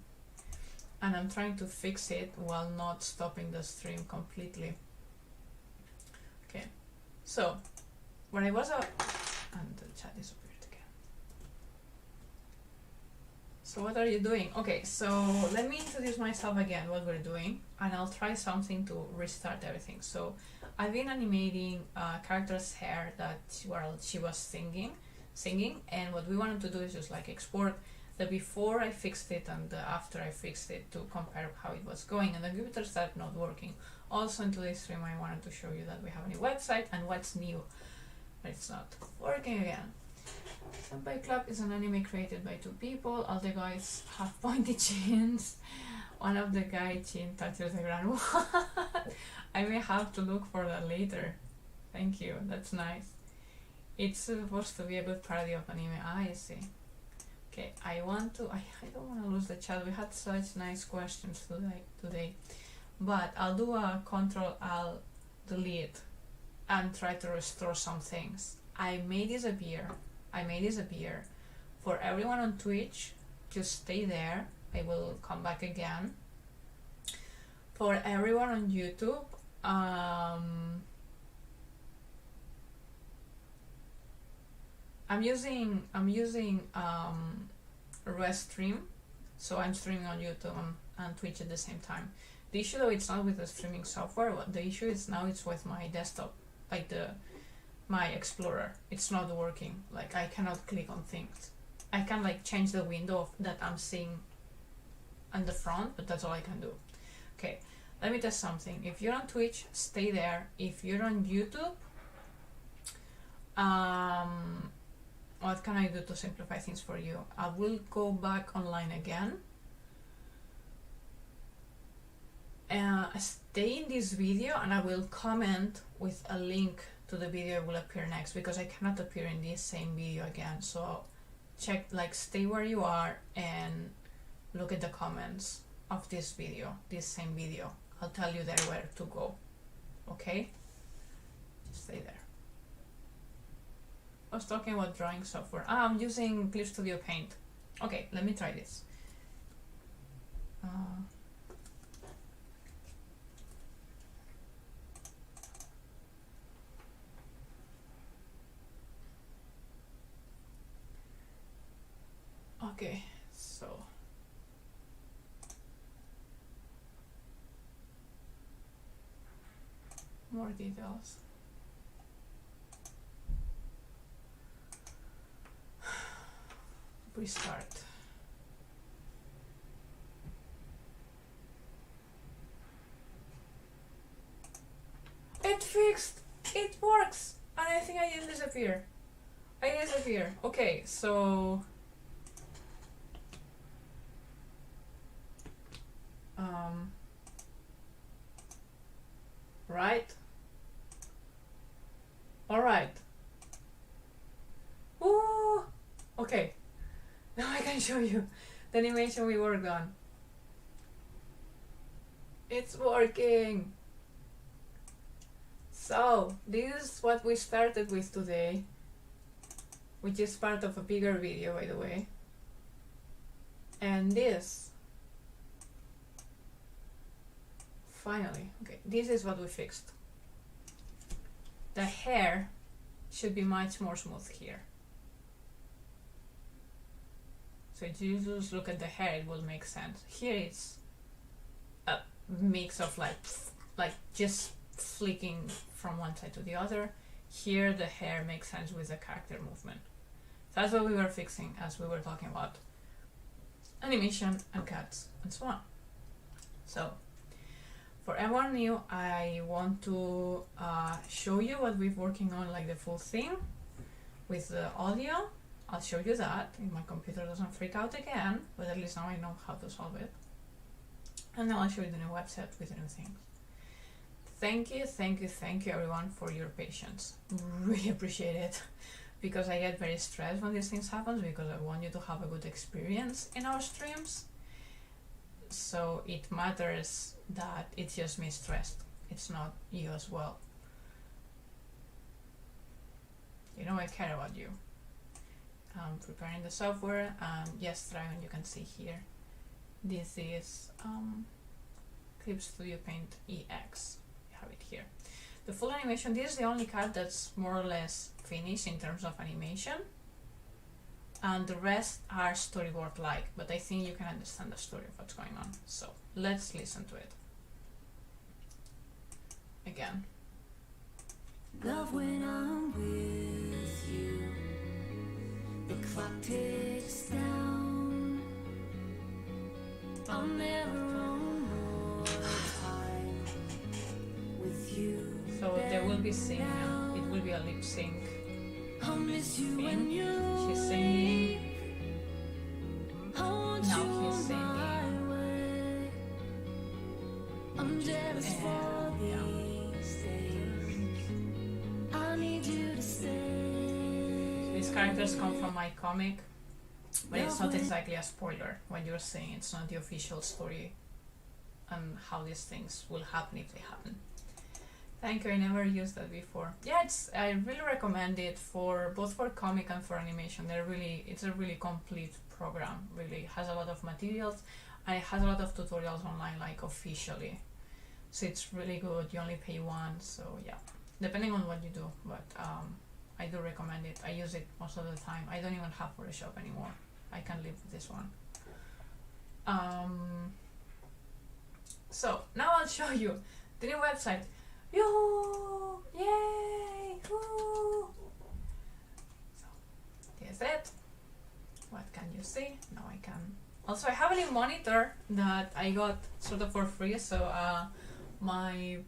and I'm trying to fix it while not stopping the stream completely. Okay, so when I was and the chat disappeared again. So what are you doing? Okay, so let me introduce myself again, what we're doing, and I'll try something to restart everything. So I've been animating character's hair that she was singing, and what we wanted to do is just like export the before I fixed it and the after I fixed it to compare how it was going, and the computer started not working. Also in today's stream I wanted to show you that we have a new website and what's new, but it's not working again. Senpai Club is an anime created by two people. All the guys have pointy chins. One of the guys' chin touches the ground. I may have to look for that later. Thank you, that's nice. It's supposed to be a good parody of anime. I see. Okay, I don't want to lose the chat. We had such nice questions today. But I'll do a Ctrl-Alt-Delete and try to restore some things. I may disappear. For everyone on Twitch, just stay there. I will come back again. For everyone on YouTube, I'm using Restream, so I'm streaming on YouTube and Twitch at the same time. The issue though, it's not with the streaming software. The issue is now it's with my desktop, like my Explorer. It's not working. Like I cannot click on things. I can like change the window that I'm seeing on the front, but that's all I can do. Okay, let me test something. If you're on Twitch, stay there. If you're on YouTube, what can I do to simplify things for you? I will go back online again. Stay in this video and I will comment with a link to the video that will appear next, because I cannot appear in this same video again. So check, like, stay where you are and look at the comments of this video, this same video. I'll tell you there where to go. Okay? Just stay there. I was talking about drawing software. I'm using Clear Studio Paint. Okay, let me try this. Okay, so more details. Restart. It fixed! It works! And I think I didn't disappear. I disappear. Okay, so right. Alright. Ooh! Okay. Now I can show you the animation we worked on. It's working! So, this is what we started with today, which is part of a bigger video, by the way. And this, finally, okay, this is what we fixed. The hair should be much more smooth here. So if you just look at the hair, it will make sense. Here it's a mix of like just flicking from one side to the other. Here the hair makes sense with the character movement. That's what we were fixing as we were talking about animation and cuts and so on. So for everyone new, I want to show you what we're working on, like the full thing with the audio. I'll show you that if my computer doesn't freak out again, but at least now I know how to solve it. And then I'll show you the new website with the new things. Thank you everyone for your patience. Really appreciate it, because I get very stressed when these things happen, because I want you to have a good experience in our streams. So it matters that it's just me stressed, it's not you as well. You know I care about you. I'm preparing the software, and yes, Dragon, you can see here, this is Clip Studio Paint EX. You have it here. The full animation, this is the only cut that's more or less finished in terms of animation, and the rest are storyboard like, but I think you can understand the story of what's going on. So let's listen to it again. Love when I'm with you. The clock ticks down. I'll never own more time with you. So there will be singing, it will be a lip sync I'll miss you thing. when you She's singing, now now he's singing, I'm jealous for and yeah. these days. I need you to stay. These characters come from my comic, but it's not exactly a spoiler when you're saying it's not the official story and how these things will happen if they happen. Thank you, I never used that before. Yeah, I really recommend it for both for comic and for animation. It's a really complete program, really. It has a lot of materials and it has a lot of tutorials online, like officially. So it's really good, you only pay once, so yeah. Depending on what you do, but I do recommend it. I use it most of the time. I don't even have Photoshop anymore. I can live with this one. So now I'll show you the new website. Yoo! Yay! Woo! So here's it. What can you see? Now I can. Also, I have a new monitor that I got sort of for free. So my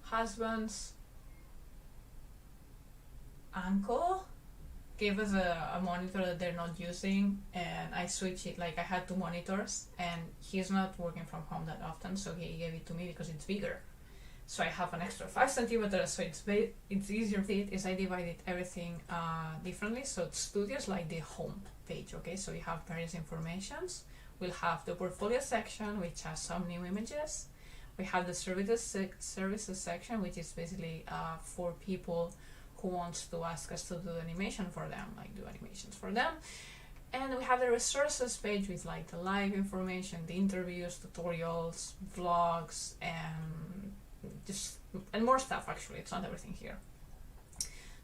husband's uncle gave us a monitor that they're not using, and I switched it. Like I had two monitors, and he's not working from home that often, so he gave it to me because it's bigger. So I have an extra 5 centimeters, so it's easier. Is I divided everything differently. So it's studios, like the home page, okay? So we have various informations. We'll have the portfolio section, which has some new images. We have the services section, which is basically for people who wants to ask us to do animation for them, like do animations for them. And we have the resources page with like the live information, the interviews, tutorials, vlogs, and more stuff. Actually, it's not everything here.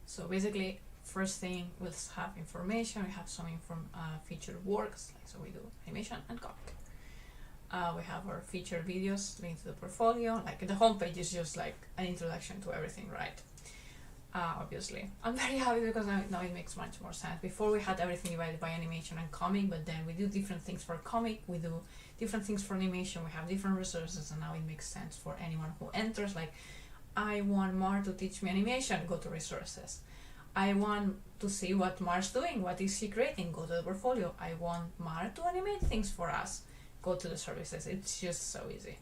So basically, first thing we'll have information. We have some featured works, like so we do animation and comic. We have our featured videos linked to the portfolio. Like the homepage is just like an introduction to everything, right? Obviously, I'm very happy because now it makes much more sense. Before we had everything divided by animation and comic, but then we do different things for comic, we do different things for animation, we have different resources, and now it makes sense for anyone who enters. Like, I want Mar to teach me animation, go to resources. I want to see what Mar's doing, what is she creating, go to the portfolio. I want Mar to animate things for us, go to the services. It's just so easy.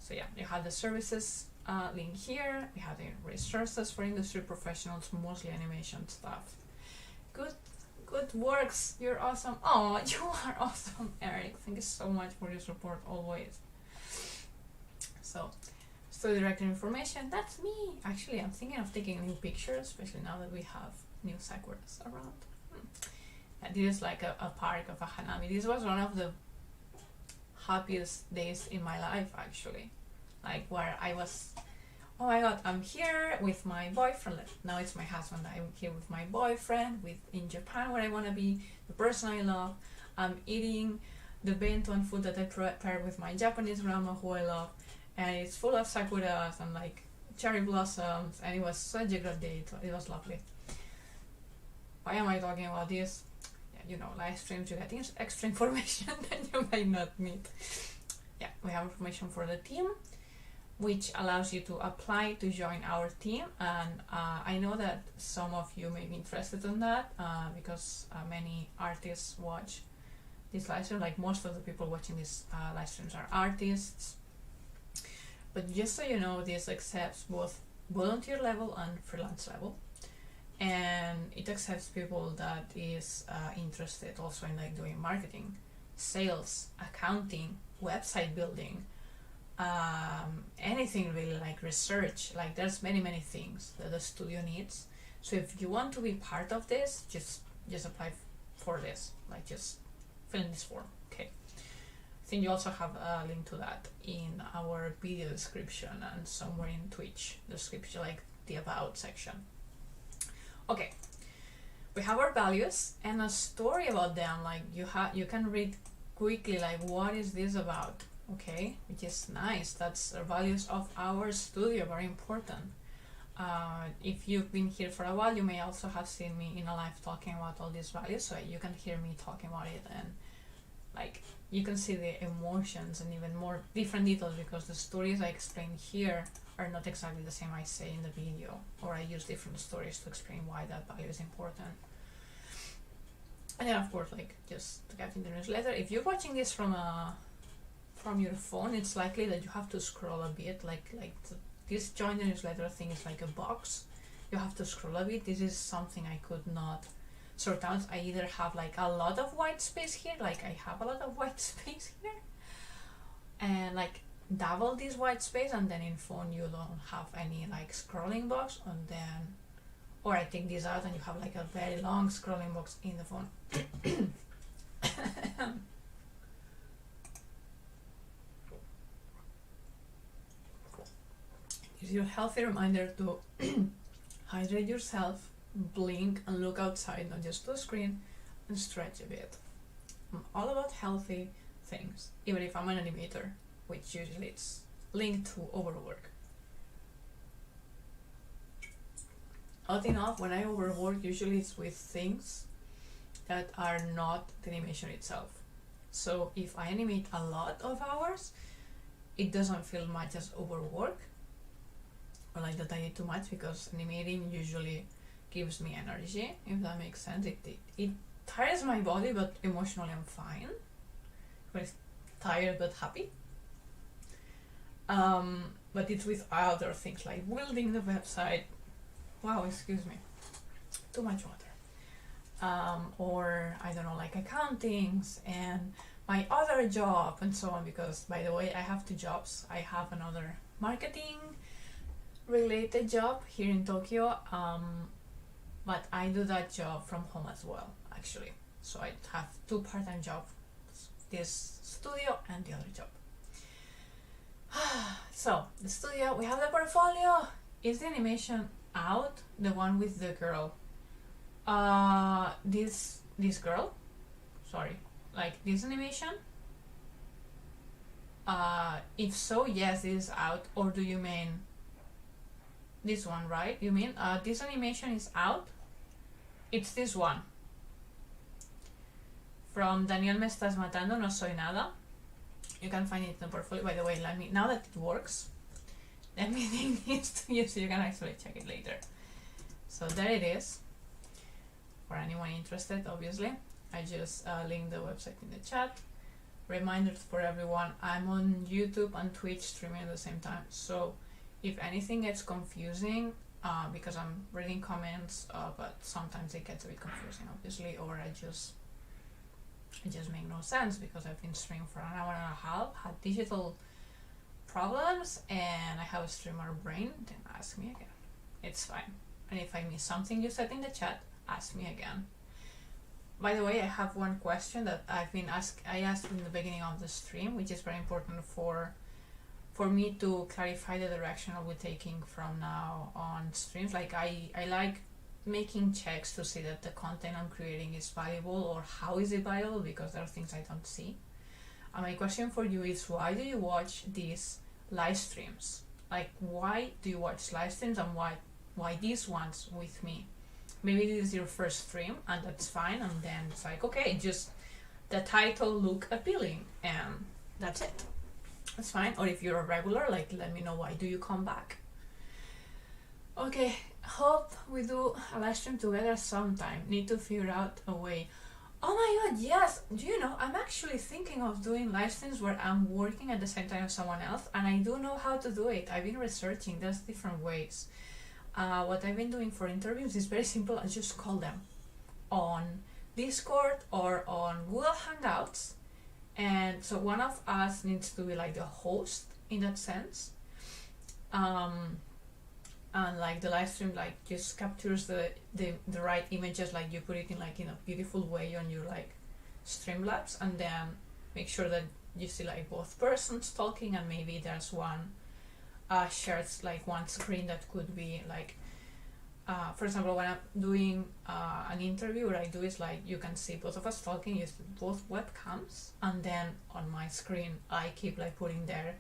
So yeah, you have the services link here. We have the resources for industry professionals, mostly animation stuff. Good works. You're awesome. Oh, you are awesome, Eric. Thank you so much for your support always. So, studio director information. That's me. Actually, I'm thinking of taking a new picture, especially now that we have new sakuras around. This is like a park of a hanami. This was one of the happiest days in my life, actually. Like, where I was, oh my god, I'm here with my boyfriend. Now it's my husband. I'm here with my boyfriend, in Japan, where I want to be, the person I love. I'm eating the bento and food that I prepared with my Japanese grandma, who I love, and it's full of sakuras and like cherry blossoms, and it was such a good day. It was lovely. Why am I talking about this? Yeah, live streams, you get extra information that you might not need. Yeah, we have information for the team, which allows you to apply to join our team, and I know that some of you may be interested in that because many artists watch this live stream. Like, most of the people watching these live streams are artists, but just so you know, this accepts both volunteer level and freelance level, and it accepts people that is interested also in like doing marketing, sales, accounting, website building, anything really, like research. Like, there's many things that the studio needs. So if you want to be part of this, just apply for this. Like, just fill in this form. Okay, I think you also have a link to that in our video description and somewhere in Twitch description, like the about section. Okay, we have our values and a story about them. Like, you can read quickly, like, what is this about? Okay, which is nice. That's the values of our studio, very important. If you've been here for a while, you may also have seen me in a live talking about all these values, so you can hear me talking about it, and like, you can see the emotions and even more different details, because the stories I explain here are not exactly the same I say in the video, or I use different stories to explain why that value is important. And then, of course, like, just to get in the newsletter. If you're watching this from your phone, it's likely that you have to scroll a bit. This join the newsletter thing is like a box. You have to scroll a bit. This is something I could not sort out. I either have like a lot of white space here, like I have a lot of white space here, and like double this white space, and then in phone you don't have any like scrolling box, and then, or I take this out and you have like a very long scrolling box in the phone. Gives you a healthy reminder to hydrate yourself, blink and look outside, not just to the screen, and stretch a bit. I'm all about healthy things, even if I'm an animator, which usually it's linked to overwork. Odd enough, when I overwork, usually it's with things that are not the animation itself. So if I animate a lot of hours, it doesn't feel much as overwork, or like that I did too much, because animating usually gives me energy, if that makes sense. It tires my body, but emotionally I'm fine. But tired but happy. But it's with other things like building the website. Wow, excuse me. Too much water. Or I don't know, like accountings and my other job and so on, because by the way, I have two jobs. I have another marketing related job here in Tokyo, but I do that job from home as well, actually. So I have 2 part-time jobs, this studio and the other job. So the studio, we have the portfolio. Is the animation out? The one with the girl. This girl, sorry, like this animation. If so, yes, it is out. Or do you mean this one, right? You mean this animation is out? It's this one. From Daniel Me Estás Matando, No Soy Nada. You can find it in the portfolio. By the way, let me, now that it works, let me link this to you so you can actually check it later. So there it is. For anyone interested, obviously. I just linked the website in the chat. Reminders for everyone, I'm on YouTube and Twitch streaming at the same time. So if anything gets confusing, because I'm reading comments, but sometimes it gets a bit confusing, obviously, or it just make no sense because I've been streaming for an hour and a half, had digital problems, and I have a streamer brain, then ask me again. It's fine. And if I miss something you said in the chat, ask me again. By the way, I have one question that I asked in the beginning of the stream, which is very important for me to clarify the direction I'll be taking from now on streams. Like I like making checks to see that the content I'm creating is valuable, or how is it valuable, because there are things I don't see. And my question for you is, why do you watch these live streams? Like, why do you watch live streams, and why these ones with me? Maybe this is your first stream and that's fine, and then it's like, okay, just the title look appealing and that's it. That's fine. Or if you're a regular, like, let me know why do you come back. Okay, hope we do a live stream together sometime. Need to figure out a way. Oh my god, yes! Do you know, I'm actually thinking of doing live streams where I'm working at the same time as someone else, and I do know how to do it. I've been researching, there's different ways. What I've been doing for interviews is very simple. I just call them on Discord or on Google Hangouts, and so one of us needs to be like the host in that sense, and like the live stream like just captures the right images, like you put it in like in a beautiful way on your like Streamlabs, and then make sure that you see like both persons talking, and maybe there's one shared like one screen that could be like, for example, when I'm doing an interview, what I do is like you can see both of us talking, use both webcams, and then on my screen I keep like putting their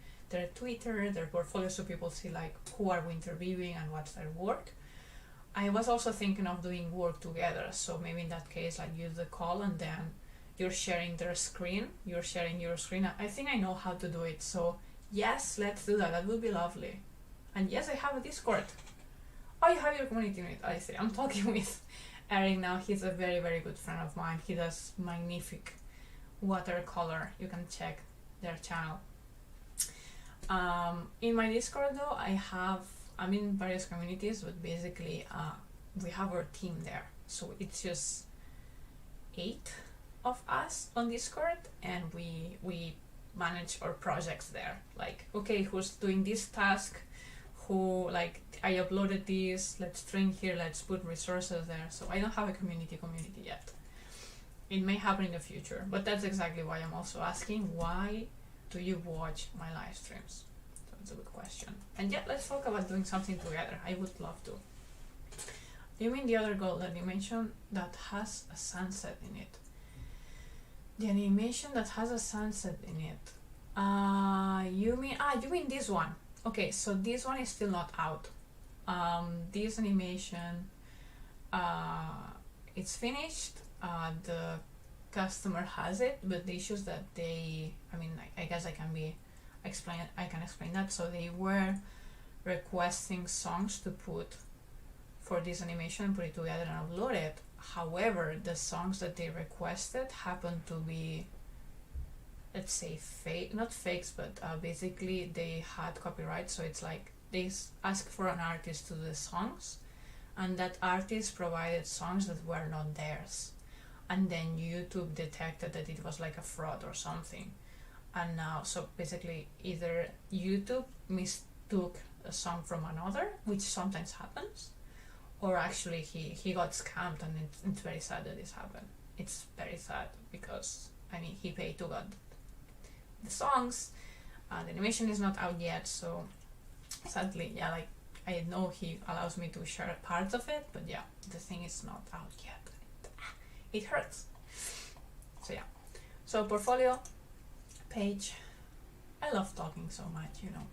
Twitter, their portfolio, so people see like who are we interviewing and what's their work. I was also thinking of doing work together, so maybe in that case like use the call and then you're sharing their screen, you're sharing your screen. I think I know how to do it, so yes, let's do that. That would be lovely. And yes, I have a Discord. Oh, you have your community unit. I see. I'm talking with Eric now. He's a very, very good friend of mine. He does magnific watercolor. You can check their channel. In my Discord though, I'm in various communities, but basically we have our team there. So it's just 8 of us on Discord, and we manage our projects there. Like, okay, who's doing this task, who, like, I uploaded this, let's string here, let's put resources there. So I don't have a community yet. It may happen in the future, but that's exactly why I'm also asking, why do you watch my live streams? So it's a good question. And yeah, let's talk about doing something together. I would love to. Do you mean the other goal that you mentioned that has a sunset in it? The animation that has a sunset in it. You mean this one? Okay, so this one is still not out. This animation, it's finished. The customer has it, but the issues that I guess I can explain that. So they were requesting songs to put for this animation, put it together and upload it. However, the songs that they requested happened to be, let's say, not fakes, but basically they had copyright. So it's like they asked for an artist to do the songs, and that artist provided songs that were not theirs. And then YouTube detected that it was like a fraud or something. And now, so basically either YouTube mistook a song from another, which sometimes happens, or actually he got scammed, and it's very sad that this happened. it's very sad because I mean he paid to get the songs. The animation is not out yet, so sadly, yeah, like I know he allows me to share parts of it, but yeah, the thing is not out yet. It hurts. So yeah, so portfolio page. I love talking so much, you know.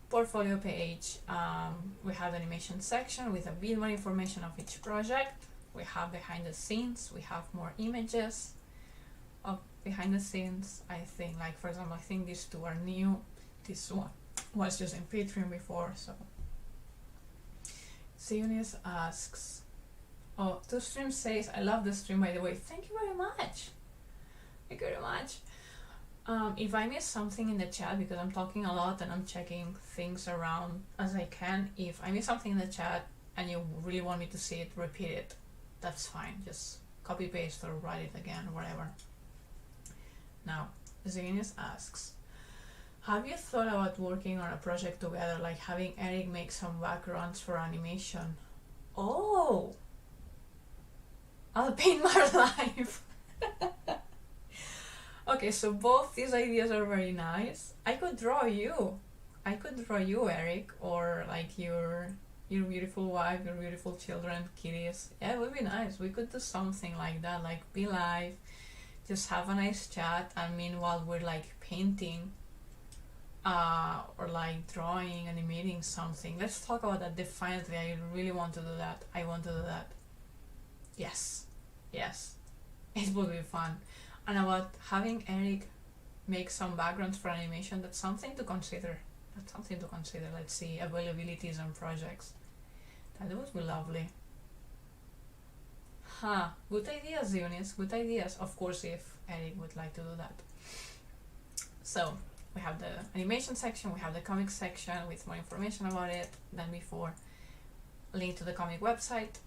Portfolio page. We have the animation section with a bit more information of each project. We have behind the scenes. We have more images of behind the scenes. I think, like for example, I think these two are new. This one was just in Patreon before, so. Sionis asks, oh, to stream says, I love the stream by the way. Thank you very much. Thank you very much. If I miss something in the chat, because I'm talking a lot and I'm checking things around as I can, if I miss something in the chat and you really want me to see it, repeat it. That's fine. Just copy paste or write it again, whatever. Now, Zenus asks, have you thought about working on a project together, like having Eric make some backgrounds for animation? Oh! I'll paint my life! Okay, so both these ideas are very nice. I could draw you. Eric, or like your beautiful wife, your beautiful children, kitties. Yeah, it would be nice. We could do something like that, like be live, just have a nice chat, and meanwhile we're like painting, or like drawing, animating something. Let's talk about that definitely. I really want to do that. I want to do that. Yes, it would be fun. And about having Eric make some backgrounds for animation, that's something to consider. Let's see, availabilities and projects. That would be lovely. Good ideas, Eunice, good ideas. Of course, if Eric would like to do that. So, we have the animation section, we have the comic section with more information about it than before. Link to the comic website,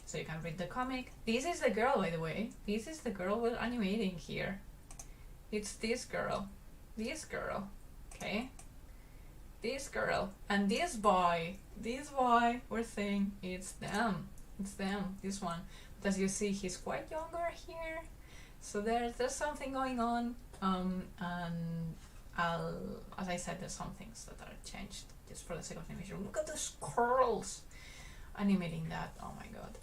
so you can read the comic. This is the girl, by the way. This is the girl we're animating here. It's this girl. Okay? This girl. And this boy, we're saying it's them. This one. But as you see, he's quite younger here. So there's something going on. And as I said, there's some things that are changed just for the sake of animation. Look at those curls! Animating that, oh my god.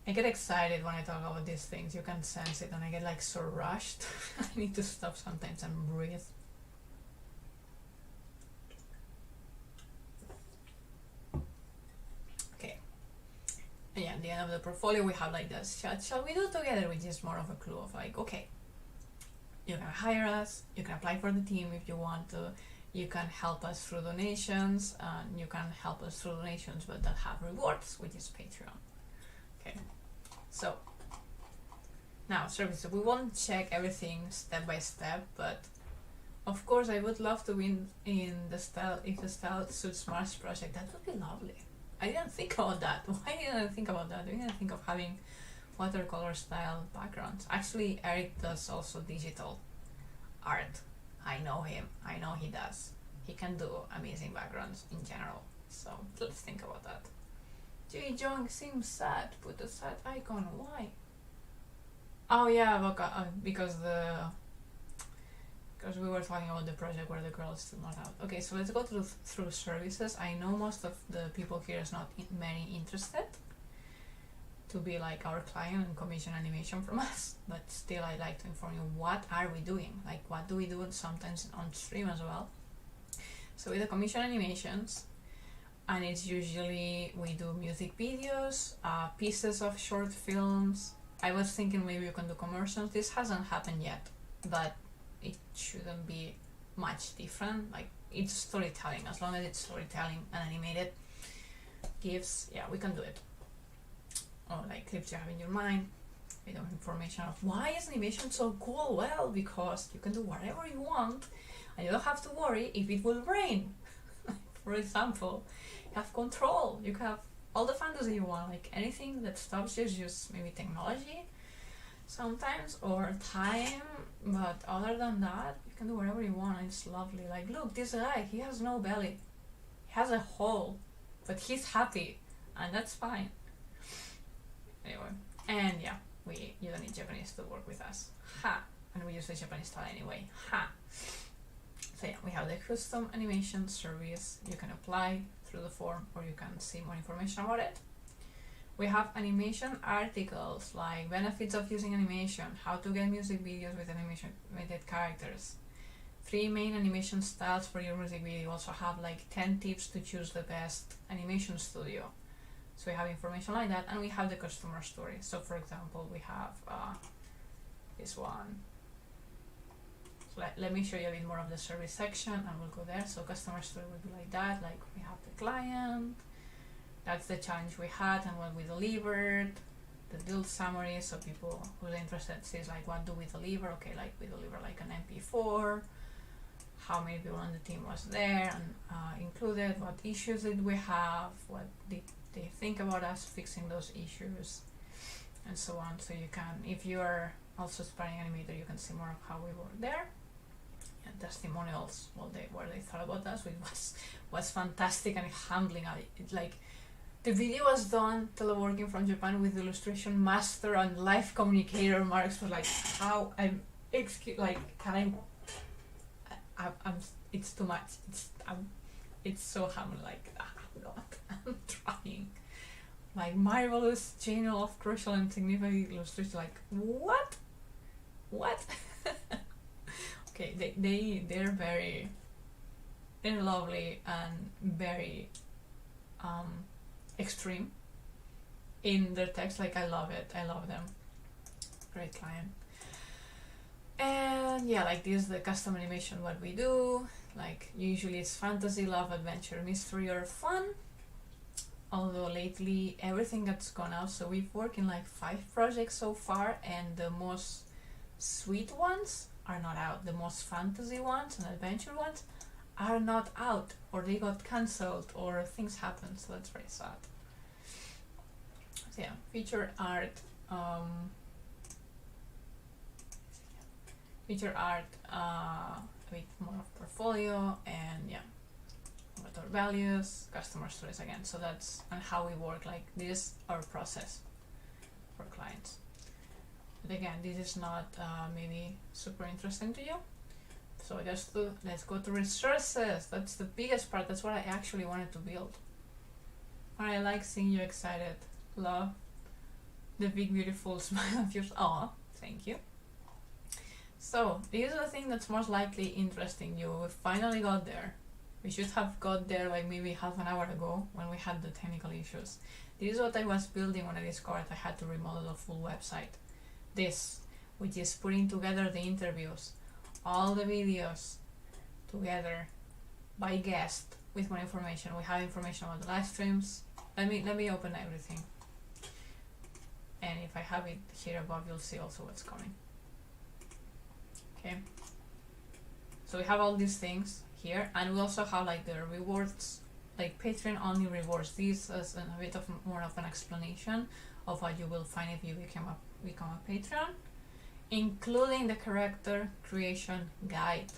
I get excited when I talk about these things. You can sense it, and I get like so rushed. I need to stop sometimes and breathe. Okay. And yeah, at the end of the portfolio we have like this chat, shall we do together, which is more of a clue of like, okay, you can hire us, you can apply for the team if you want to, you can help us through donations, and you can help us through donations but that have rewards, which is Patreon. Okay, so now services. We won't check everything step by step, but of course I would love to win in the style, if the style suits Mars project. That would be lovely. I didn't think about that. Why didn't I think about that? I didn't think of having watercolor style backgrounds. Actually, Eric does also digital art. I know him. I know he does. He can do amazing backgrounds in general. So let's think about that. Jay Jong seems sad. Put a sad icon. Why? Oh yeah, because we were talking about the project where the girl is still not out. Okay, so let's go through services. I know most of the people here is not very interested to be like our client and commission animation from us, but still I'd like to inform you what are we doing, like what do we do sometimes on stream as well. So with the commission animations, and it's usually we do music videos, pieces of short films. I was thinking maybe you can do commercials. This hasn't happened yet, but it shouldn't be much different. Like it's storytelling, as long as it's storytelling and animated GIFs, yeah, we can do it. Or like clips you have in your mind, bit of information of why is animation so cool. Well, because you can do whatever you want and you don't have to worry if it will rain. For example, you have control, you have all the fantasy you want, like anything that stops you is just maybe technology sometimes or time, but other than that you can do whatever you want and it's lovely. Like look, this guy, he has no belly, he has a hole, but he's happy and that's fine. Anyway, and yeah, you don't need Japanese to work with us. Ha! And we use the Japanese style anyway. Ha! So yeah, we have the custom animation service. You can apply through the form or you can see more information about it. We have animation articles like benefits of using animation, how to get music videos with animated characters, 3 main animation styles for your music video. You also have like 10 tips to choose the best animation studio. So we have information like that, and we have the customer story. So for example, we have this one. So let me show you a bit more of the service section and we'll go there. So customer story would be like that, like we have the client, that's the challenge we had and what we delivered, the build summary, so people who are interested sees like what do we deliver. Okay, like we deliver like an MP4, how many people on the team was there and included, what issues did we have, what did they think about us fixing those issues, and so on. So you can, if you are also aspiring animator, you can see more of how we work there. And testimonials, what they thought about us, which was fantastic and humbling. Like the video was done teleworking from Japan with illustration master and live communicator. Marks was like, how I'm it's too much. It's so humbling. Like I'm trying. Like marvelous channel of crucial and significant illustration. Like what? Okay, they're lovely and very extreme in their text. Like I love it. I love them. Great client. And yeah, like this is the custom animation what we do. Like usually it's fantasy, love, adventure, mystery, or fun. Although lately everything that's gone out, so we've worked in like 5 projects so far, and the most sweet ones are not out. The most fantasy ones and adventure ones are not out, or they got cancelled, or things happen, so that's very sad. So yeah, feature art, a bit more of portfolio, and yeah, what our values, customer stories again. So that's and how we work. Like this is our process for clients. But again, this is not maybe super interesting to you. So let's go to resources. That's the biggest part. That's what I actually wanted to build. I like seeing you excited. Love the big beautiful smile of yours. Oh, thank you. So this is the thing that's most likely interesting you. We finally got there. We should have got there like maybe half an hour ago when we had the technical issues. This is what I was building when I discovered I had to remodel the full website. This, which is putting together the interviews, all the videos together by guest with more information. We have information about the live streams. Let me open everything. And if I have it here above, you'll see also what's coming. Okay. So we have all these things here, and we also have like the rewards, like Patreon only rewards. This is a bit of more of an explanation of what you will find if you become a Patreon, including the character creation guide.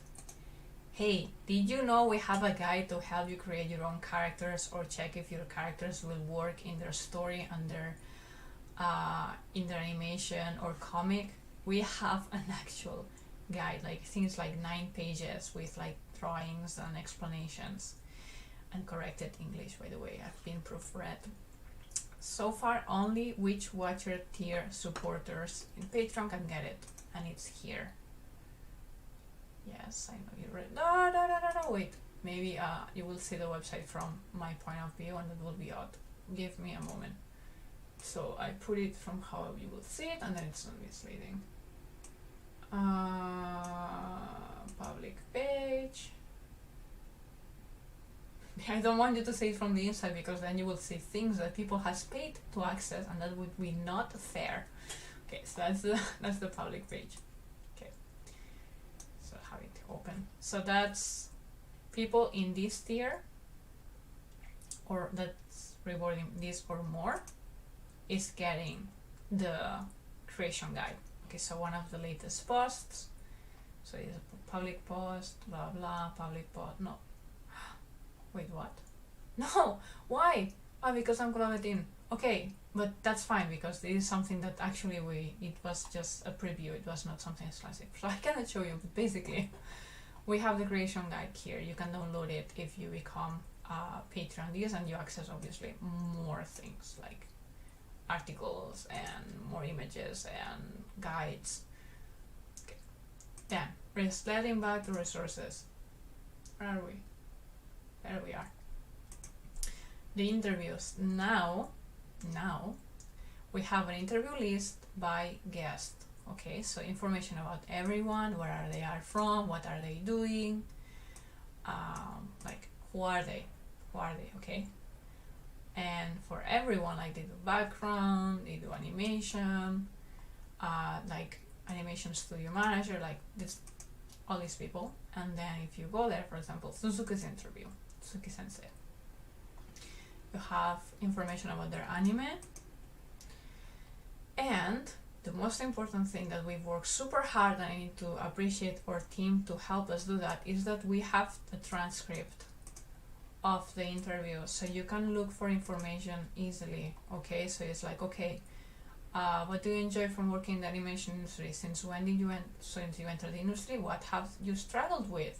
Hey, did you know we have a guide to help you create your own characters or check if your characters will work in their story and their in their animation or comic? We have an actual guide, like things like 9 pages with like drawings and explanations and corrected English, by the way. I've been proofread. So far only which watcher tier supporters in Patreon can get it, and it's here. Yes, I know you read. No, wait. Maybe you will see the website from my point of view, and that will be odd. Give me a moment. So I put it from how you will see it, and then it's not misleading. Public page. I don't want you to see it from the inside, because then you will see things that people has paid to access, and that would be not fair. Okay, so that's the public page. Okay, so have it open. So that's people in this tier, or that's rewarding this or more, is getting the creation guide. Okay, so one of the latest posts. So it's a public post, blah blah, public post. No. Wait, what? No! Why? Because I'm clogged in. Okay, but that's fine because this is something that actually it was just a preview, it was not something exclusive. So I cannot show you, but basically we have the creation guide here. You can download it if you become a Patreon. This and you access obviously more things like articles and more images and guides. Okay. Then sliding back to resources. Where are we? There we are. The interviews. Now we have an interview list by guest. Okay, so information about everyone, where are they are from, what are they doing, like who are they, okay? And for everyone, like they do background, they do animation, like animation studio manager, like this, all these people. And then if you go there, for example, Suzuki's interview, Suzuki Sensei, you have information about their anime. And the most important thing that we've worked super hard, and I need to appreciate our team to help us do that, is that we have a transcript of the interview, so you can look for information easily. Okay, so it's like, okay, what do you enjoy from working in the animation industry? Since when did you enter the industry? What have you struggled with?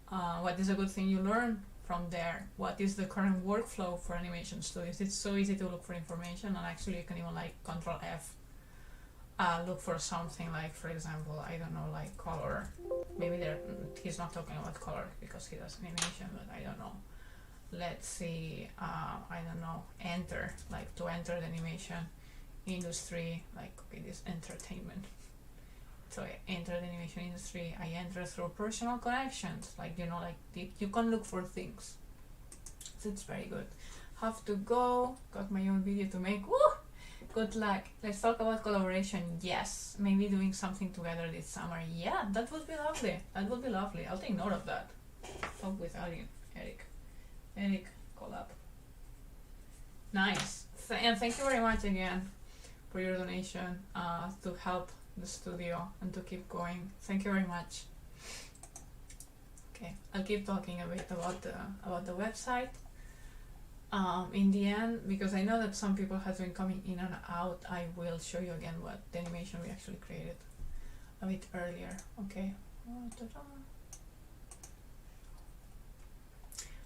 What is a good thing you learned from there? What is the current workflow for animation studios? It's so easy to look for information, and actually you can even like Control F, look for something like, for example, I don't know, like color. Maybe he's not talking about color because he does animation, but I don't know. Let's see, I don't know, enter, like to enter the animation industry, like, okay, this entertainment. So I enter the animation industry, I enter through personal connections, like, you know, like you can look for things. So it's very good. Have to go, got my own video to make. Woo! Good luck. Let's talk about collaboration. Yes, maybe doing something together this summer. Yeah, that would be lovely. That would be lovely. I'll take note of that. Talk with Eric, collab. Nice. And thank you very much again for your donation to help the studio and to keep going. Thank you very much. Okay, I'll keep talking a bit about the website. In the end, because I know that some people have been coming in and out, I will show you again what the animation we actually created a bit earlier. Okay.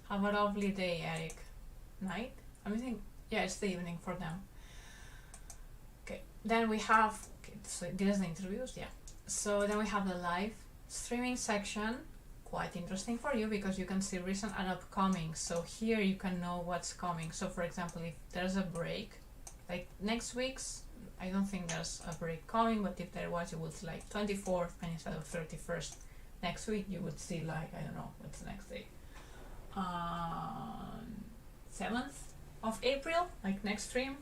Have a lovely day, Eric. Night? I'm thinking, yeah, it's the evening for them. Okay, then we have, okay, so these are the interviews, yeah. So then we have the live streaming section. Quite interesting for you because you can see recent and upcoming. So here you can know what's coming. So for example, if there's a break, like next week's, I don't think there's a break coming, but if there was, you would see like 24th, and instead of 31st next week, you would see like, I don't know, what's the next day? 7th of April, like next stream.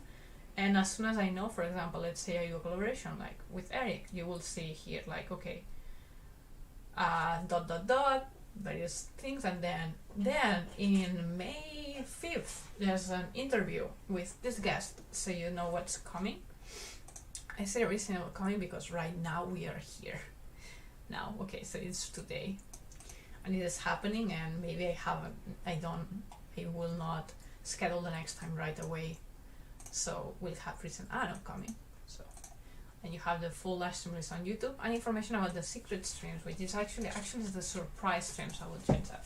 And as soon as I know, for example, let's say I do a collaboration like with Eric, you will see here like, okay, various things, and then in May 5th there's an interview with this guest, so you know what's coming. I say reasonable coming because right now we are here now. Okay, so it's today and it is happening, and maybe I will not schedule the next time right away, so we'll have recent and upcoming. So, and you have the full live stream list on YouTube and information about the secret streams, which is actually the surprise streams. I will change that.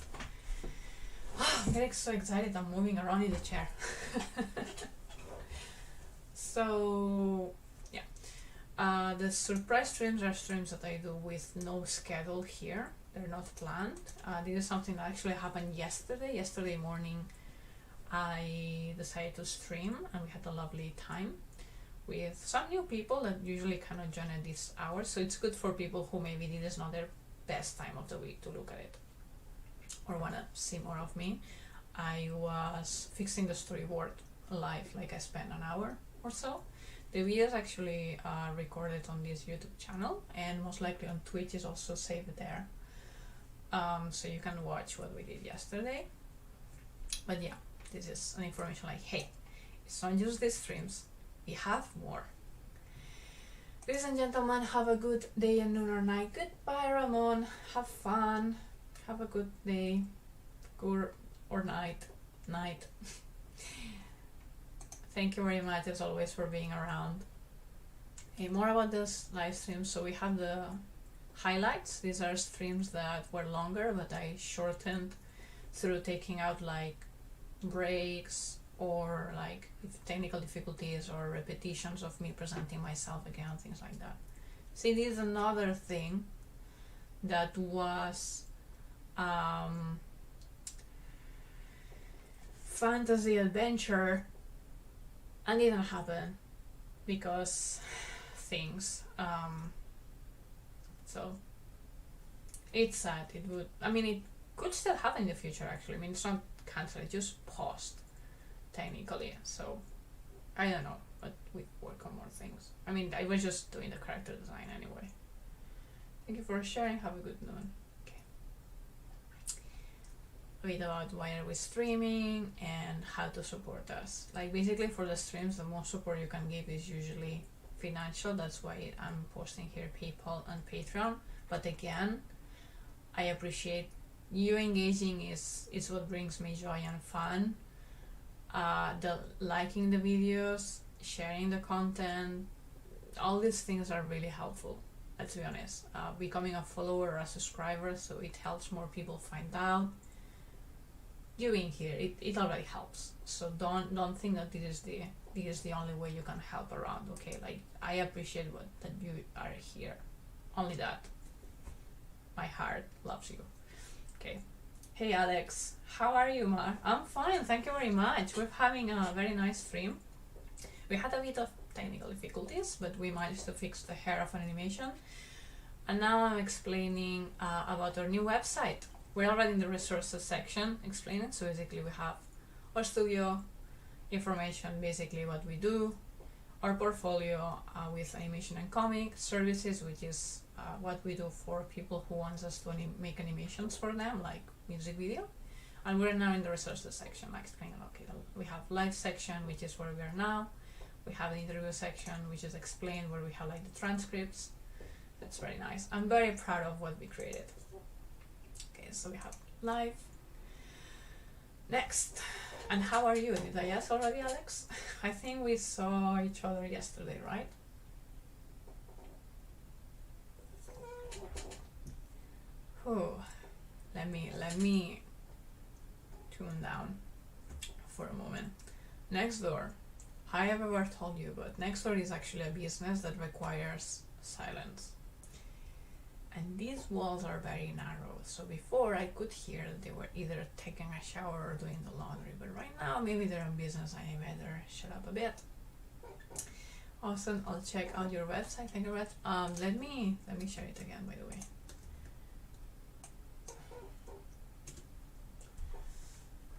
I'm getting so excited, I'm moving around in the chair. So yeah, the surprise streams are streams that I do with no schedule here. They're not planned. This is something that actually happened yesterday. Yesterday morning I decided to stream, and we had a lovely time with some new people that usually cannot join at this hour, so it's good for people who maybe this is not their best time of the week to look at it or want to see more of me. I was fixing the storyboard live, like I spent an hour or so. The video is actually recorded on this YouTube channel, and most likely on Twitch is also saved there, so you can watch what we did yesterday. But yeah, this is an information like, hey, it's not just these streams, we have more. Ladies and gentlemen, have a good day and noon or night. Goodbye, Ramon. Have fun. Have a good day. Good or night. Thank you very much as always for being around. More about this live stream. So we have the highlights. These are streams that were longer, but I shortened through taking out like breaks or like technical difficulties or repetitions of me presenting myself again, things like that. See, this is another thing that was fantasy adventure and didn't happen because things. So it's sad. It would. I mean, it could still happen in the future. Actually, I mean, it's not cancelled. It just paused technically. So I don't know, but we work on more things. I mean, I was just doing the character design anyway. Thank you for sharing. Have a good noon. Okay. A bit about why are we streaming and how to support us. Like basically for the streams, the most support you can give is usually financial. That's why I'm posting here PayPal and Patreon. But again, I appreciate you engaging is what brings me joy and fun. The liking the videos, sharing the content, all these things are really helpful. Let's be honest. Becoming a follower or a subscriber, so it helps more people find out. You being here, it already helps. So don't think that this is the only way you can help around. Okay, like I appreciate that you are here. Only that. My heart loves you. Okay. Hey Alex, how are you, Mar? I'm fine, thank you very much. We're having a very nice stream. We had a bit of technical difficulties, but we managed to fix the hair of an animation. And now I'm explaining about our new website. We're already in the resources section explaining. So basically we have our studio, information, basically what we do, our portfolio with animation and comic, services, which is what we do for people who want us to make animations for them, like music video. And we're now in the resources section, like explaining, okay, we have live section, which is where we are now. We have the interview section, which is explained, where we have like the transcripts. That's very nice. I'm very proud of what we created. Okay, so we have live. Next. And how are you? Did I ask already, Alex? I think we saw each other yesterday, right? Oh, let me tune down for a moment. Nextdoor. I have ever told you, but Nextdoor is actually a business that requires silence. And these walls are very narrow, so before I could hear that they were either taking a shower or doing the laundry, but right now maybe they're in business and I better shut up a bit. Awesome, I'll check out your website. Thank you, let me share it again, by the way.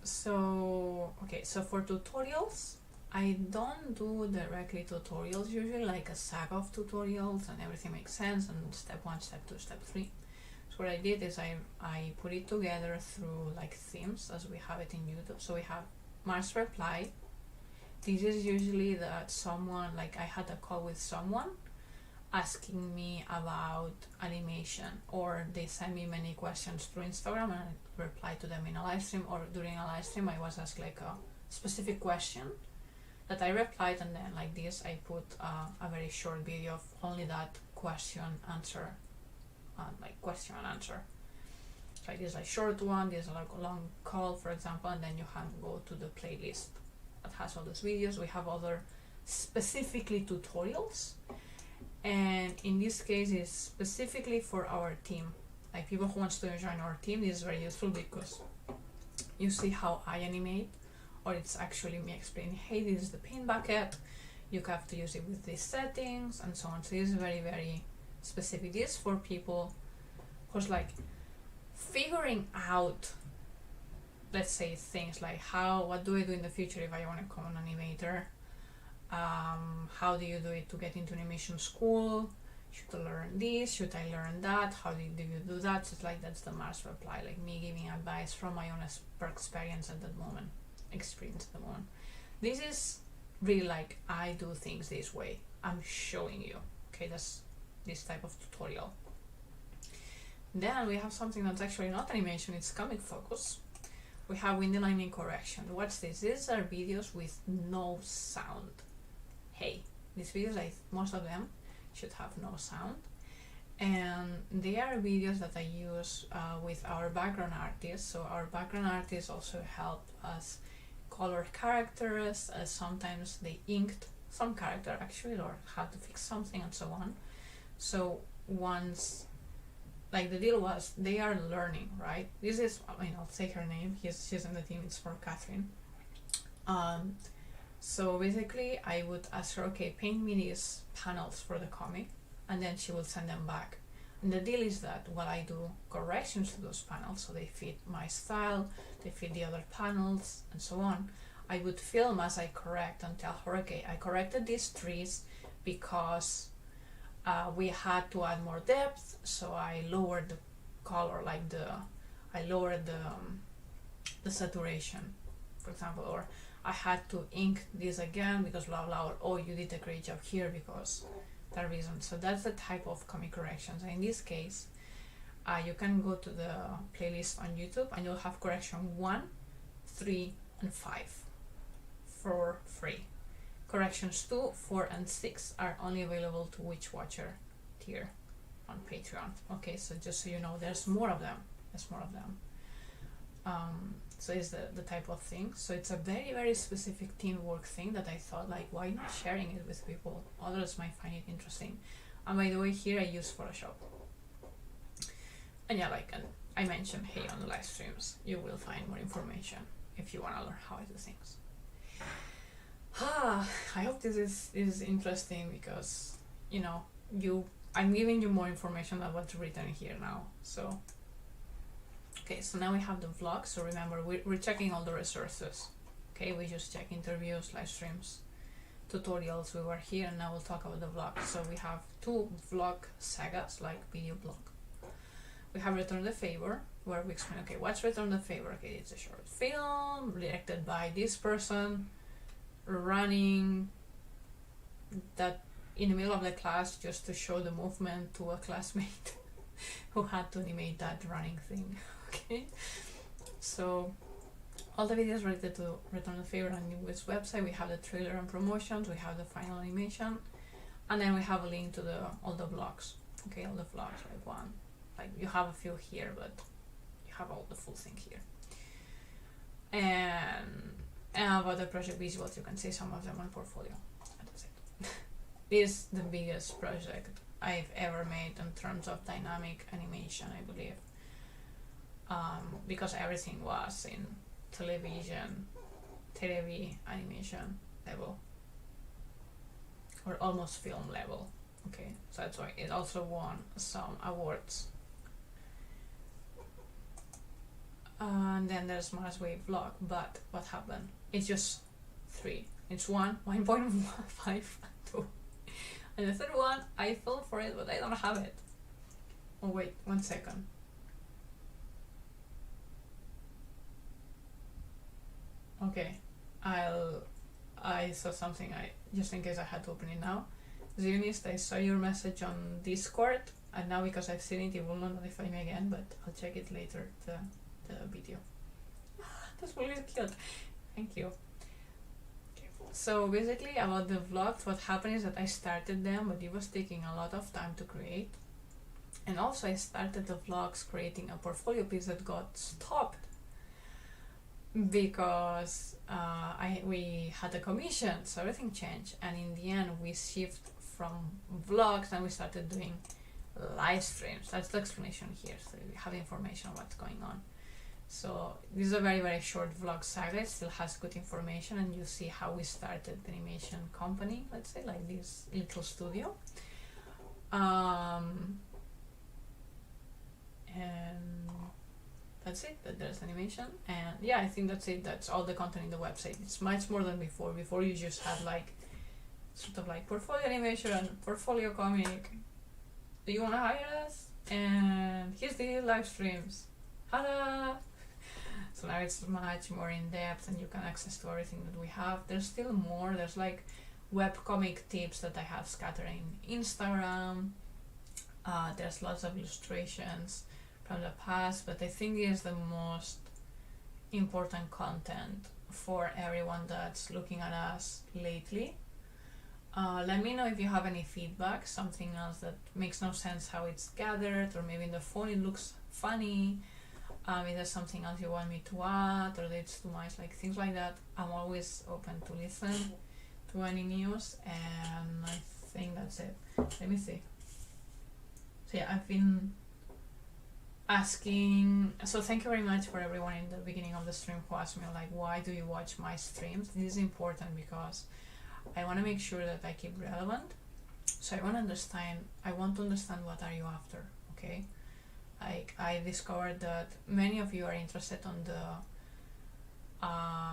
So okay, so for tutorials, I don't do directly tutorials usually, like a saga of tutorials and everything makes sense and step 1, step 2, step 3. So what I did is I put it together through like themes as we have it in YouTube. So we have Mars Reply. This is usually that someone, like I had a call with someone asking me about animation, or they send me many questions through Instagram and I reply to them in a live stream, or during a live stream I was asked like a specific question that I replied, and then like this I put a very short video of only that question answer, like question and answer. So this is a short one, this is like a long call, for example, and then you can go to the playlist that has all those videos. We have other specifically tutorials, and in this case it's specifically for our team, like people who wants to join our team. This is very useful because you see how I animate, or it's actually me explaining, hey, this is the pin bucket, you have to use it with these settings and so on. So this is very, very specific. This is for people who's like figuring out, let's say, things like what do I do in the future if I want to become an animator? How do you do it to get into animation school? Should I learn this? Should I learn that? How do you do that? So it's like that's the Mars Reply, like me giving advice from my own experience at that moment. This is really like I do things this way. I'm showing you. Okay, that's this type of tutorial. Then we have something that's actually not animation, it's comic focus. we have window lining correction. What's this? These are videos with no sound. Hey, these videos, like most of them, should have no sound. And they are videos that I use with our background artists. So our background artists also help us color characters. Sometimes they inked some character actually, or had to fix something and so on. So once, like the deal was, they are learning, right? This is, I mean, I'll say her name. She's in the team. It's for Catherine. So basically, I would ask her, okay, paint me these panels for the comic, and then she will send them back. And the deal is that while I do corrections to those panels, so they fit my style, they fit the other panels, and so on, I would film as I correct and tell her, okay, I corrected these trees because we had to add more depth, so I lowered the color, like I lowered the saturation, for example, or I had to ink this again because blah blah, or oh, you did a great job here because that reason. So that's the type of comic corrections. And in this case, you can go to the playlist on YouTube and you'll have correction 1, 3, and 5 for free. Corrections 2, 4, and 6 are only available to Witch Watcher tier on Patreon. Okay, so just so you know, there's more of them. So it's the type of thing. So it's a very, very specific teamwork thing that I thought, like, why not sharing it with people? Others might find it interesting. And by the way, here I use Photoshop. And yeah, like I mentioned, hey, on the live streams, you will find more information if you want to learn how I do things. I hope this is interesting because, you know, I'm giving you more information than what's written here now. So okay, so now we have the vlog. So remember, we're checking all the resources. Okay, we just check interviews, live streams, tutorials. We were here, and now we'll talk about the vlog. So we have 2 vlog sagas, like video blog. We have Return the Favor, where we explain, okay, what's Return the Favor? Okay, it's a short film directed by this person, running that in the middle of the class just to show the movement to a classmate who had to animate that running thing. Okay, so all the videos related to Return the Favor on this website. We have the trailer and promotions, we have the final animation, and then we have a link to all the vlogs. Okay, all the vlogs, like you have a few here, but you have all the full thing here. And about the project visuals, you can see some of them on portfolio. That's it. This is the biggest project I've ever made in terms of dynamic animation, I believe. Because everything was in television animation level, or almost film level. Okay, so that's why it also won some awards. And then there's Mars Wave vlog, but what happened? It's just 3. It's 1.5, 2. And the third one, I filmed for it, but I don't have it. Oh wait, 1 second. Okay, I saw something, just in case I had to open it now. Zionist, I saw your message on Discord, and now because I've seen it, it will not notify me again, but I'll check it later, the video. That's really cute. Thank you. So basically about the vlogs, what happened is that I started them, but it was taking a lot of time to create. And also I started the vlogs creating a portfolio piece that got stopped because we had a commission, so everything changed. And in the end, we shift from vlogs and we started doing live streams. That's the explanation here, so you have information on what's going on. So this is a very, very short vlog saga. It still has good information, and you see how we started the animation company, let's say, like this little studio. And that's it, that there's animation. And yeah, I think that's it. That's all the content in the website. It's much more than before. Before you just had like sort of like portfolio animation, portfolio comic. Do you want to hire us? And here's the live streams. Tada! So now it's much more in depth, and you can access to everything that we have. There's still more. There's like webcomic tips that I have scattered in Instagram. There's lots of illustrations from the past, but I think it's the most important content for everyone that's looking at us lately. Let me know if you have any feedback, something else that makes no sense how it's gathered, or maybe in the phone it looks funny. If there's something else you want me to add, or it's too much, like things like that. I'm always open to listen to any news, and I think that's it. Let me see. So yeah, I've been asking, so thank you very much for everyone in the beginning of the stream who asked me like, why do you watch my streams? This is important because I want to make sure that I keep relevant. So I want to understand what are you after, okay? Like, I discovered that many of you are interested on the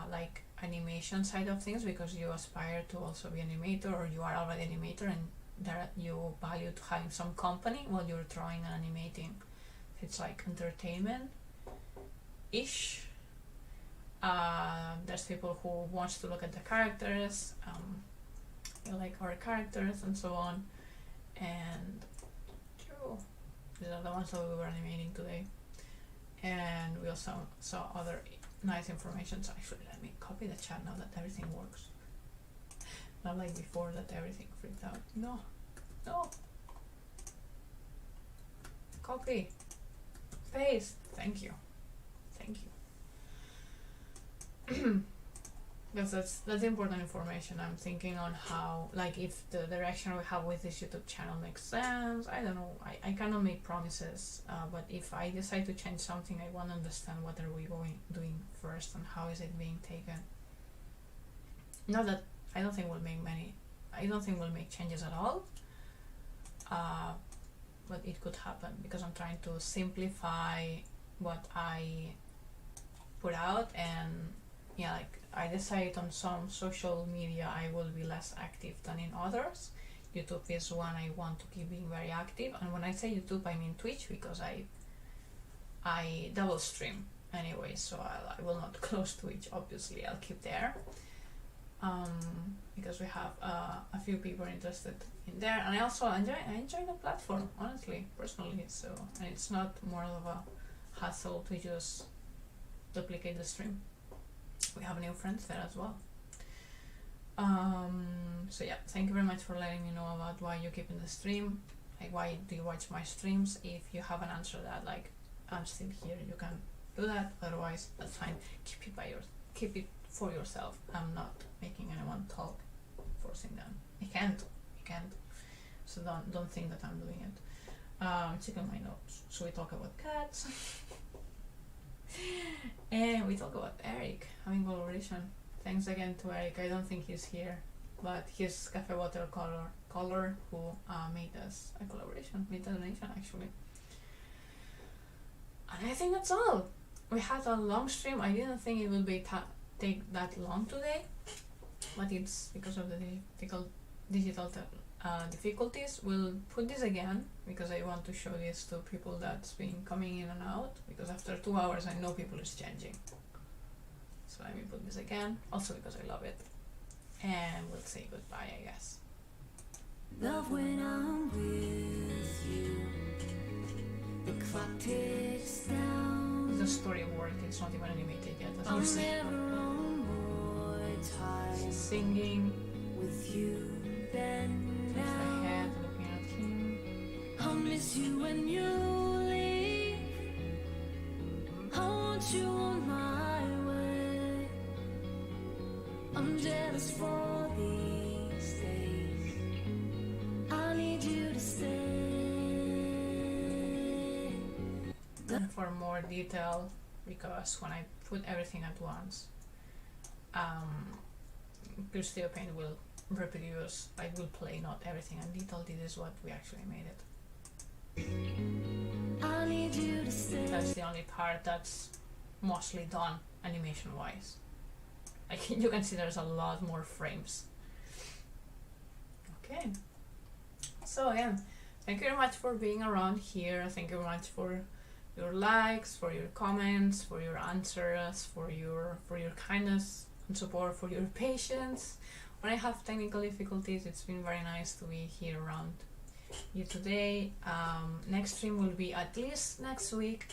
like animation side of things because you aspire to also be animator, or you are already animator and that you value having some company while you're drawing and animating. It's like entertainment-ish. There's people who wants to look at the characters, like our characters and so on. And these are the ones that we were animating today. And we also saw other nice information. So actually, let me copy the chat now that everything works. Not like before that everything freaked out. No. Copy. Paste. Thank you. Because that's important information. I'm thinking on how, like, if the direction we have with this YouTube channel makes sense. I don't know. I cannot make promises, but if I decide to change something, I want to understand what are we doing first and how is it being taken. Not that I don't think we'll make changes at all, but it could happen because I'm trying to simplify what I put out. And yeah, like, I decided on some social media I will be less active than in others. YouTube is one I want to keep being very active, and when I say YouTube I mean Twitch, because I double stream anyway, so I will not close Twitch. Obviously I'll keep there, because we have a few people interested in there, and I enjoy the platform, honestly, personally. So, and it's not more of a hassle to just duplicate the stream. We have new friends there as well. So yeah, thank you very much for letting me know about why you keep in the stream. Like, why do you watch my streams? If you haven't answered that, like, I'm still here, you can do that. Otherwise, that's fine. Keep it for yourself. I'm not making anyone talk, forcing them. I can't. So don't think that I'm doing it. Checking my notes. So we talk about cats. And we talk about Eric having collaboration. Thanks again to Eric. I don't think he's here, but he's Cafe Watercolor who made us a collaboration, made a donation actually. And I think that's all. We had a long stream. I didn't think it would be take that long today, but it's because of the digital difficulties. We'll put this again because I want to show this to people that's been coming in and out, because after 2 hours I know people is changing. So let me put this again, also because I love it. And we'll say goodbye, I guess. Love when I'm with you. The clock ticks down. It's a storyboard, it's not even animated yet, as you see. Singing with you, then with the head looking at him. I'll miss you when you leave. I want you on my way. I'm jealous for these days. I need you to stay. And for more detail, because when I put everything at once, Pure Studio Paint will reproduce, like, will play not everything in detail. This is what we actually made it. I need you to stay. That's the only part that's mostly done animation wise. Like, you can see there's a lot more frames. Okay, so again, thank you very much for being around here. Thank you very much for your likes, for your comments, for your answers, for your kindness and support, for your patience. When I have technical difficulties, it's been very nice to be here around you today. Next stream will be at least next week.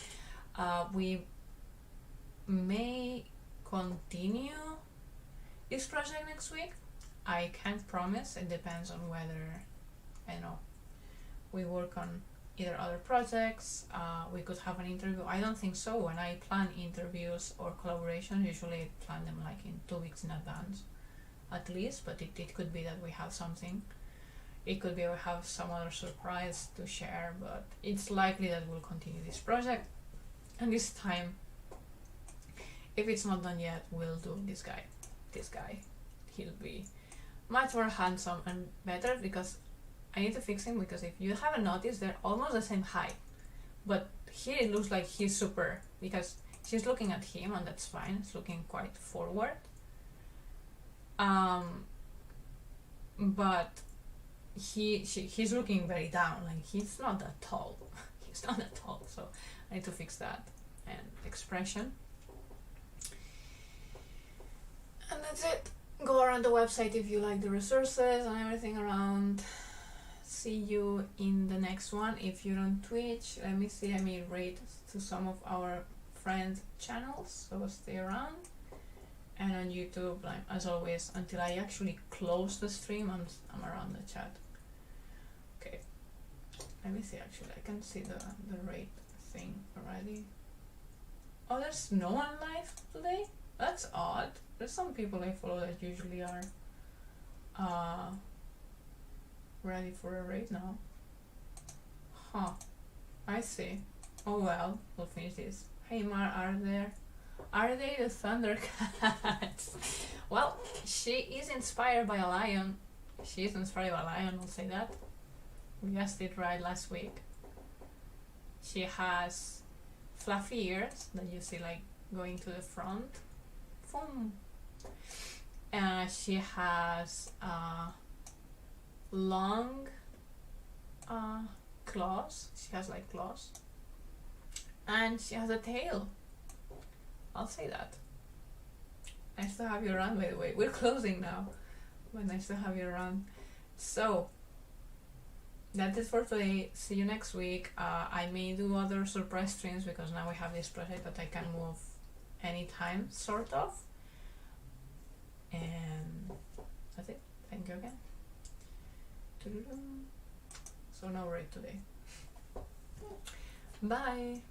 We may continue this project next week. I can't promise, it depends on whether, I know, we work on either other projects, we could have an interview. I don't think so. When I plan interviews or collaborations, usually I plan them like in 2 weeks in advance at least, but it could be that we have something. It could be we have some other surprise to share, but it's likely that we'll continue this project. And this time, if it's not done yet, we'll do this guy. He'll be much more handsome and better, because I need to fix him, because if you haven't noticed, they're almost the same height. But here it looks like he's super, because she's looking at him, and that's fine. It's looking quite forward. But he's looking very down, like he's not that tall. He's not that tall, so I need to fix that. And expression. And that's it. Go around the website if you like the resources and everything around. See you in the next one. If you're on Twitch, let me rate to some of our friends' channels, so stay around. And on YouTube, like, as always, until I actually close the stream, I'm around the chat. Okay, let me see. Actually, I can see the rate thing already. Oh, there's no one live today? That's odd. There's some people I follow that usually are ready for a raid now. Huh. I see. Oh well, we'll finish this. Hey Mar, are they the Thundercats? Well, she is inspired by a lion. She is inspired by a lion, I'll say that. We guessed it right last week. She has fluffy ears that you see like going to the front. Boom. She has long claws. She has like claws. And she has a tail. I'll say that. Nice to have you around, by the way. We're closing now, but nice to have you around. So, that's it for today. See you next week. I may do other surprise streams, because now we have this project that I can move anytime, sort of. And that's it. Thank you again. So no raid today. Bye.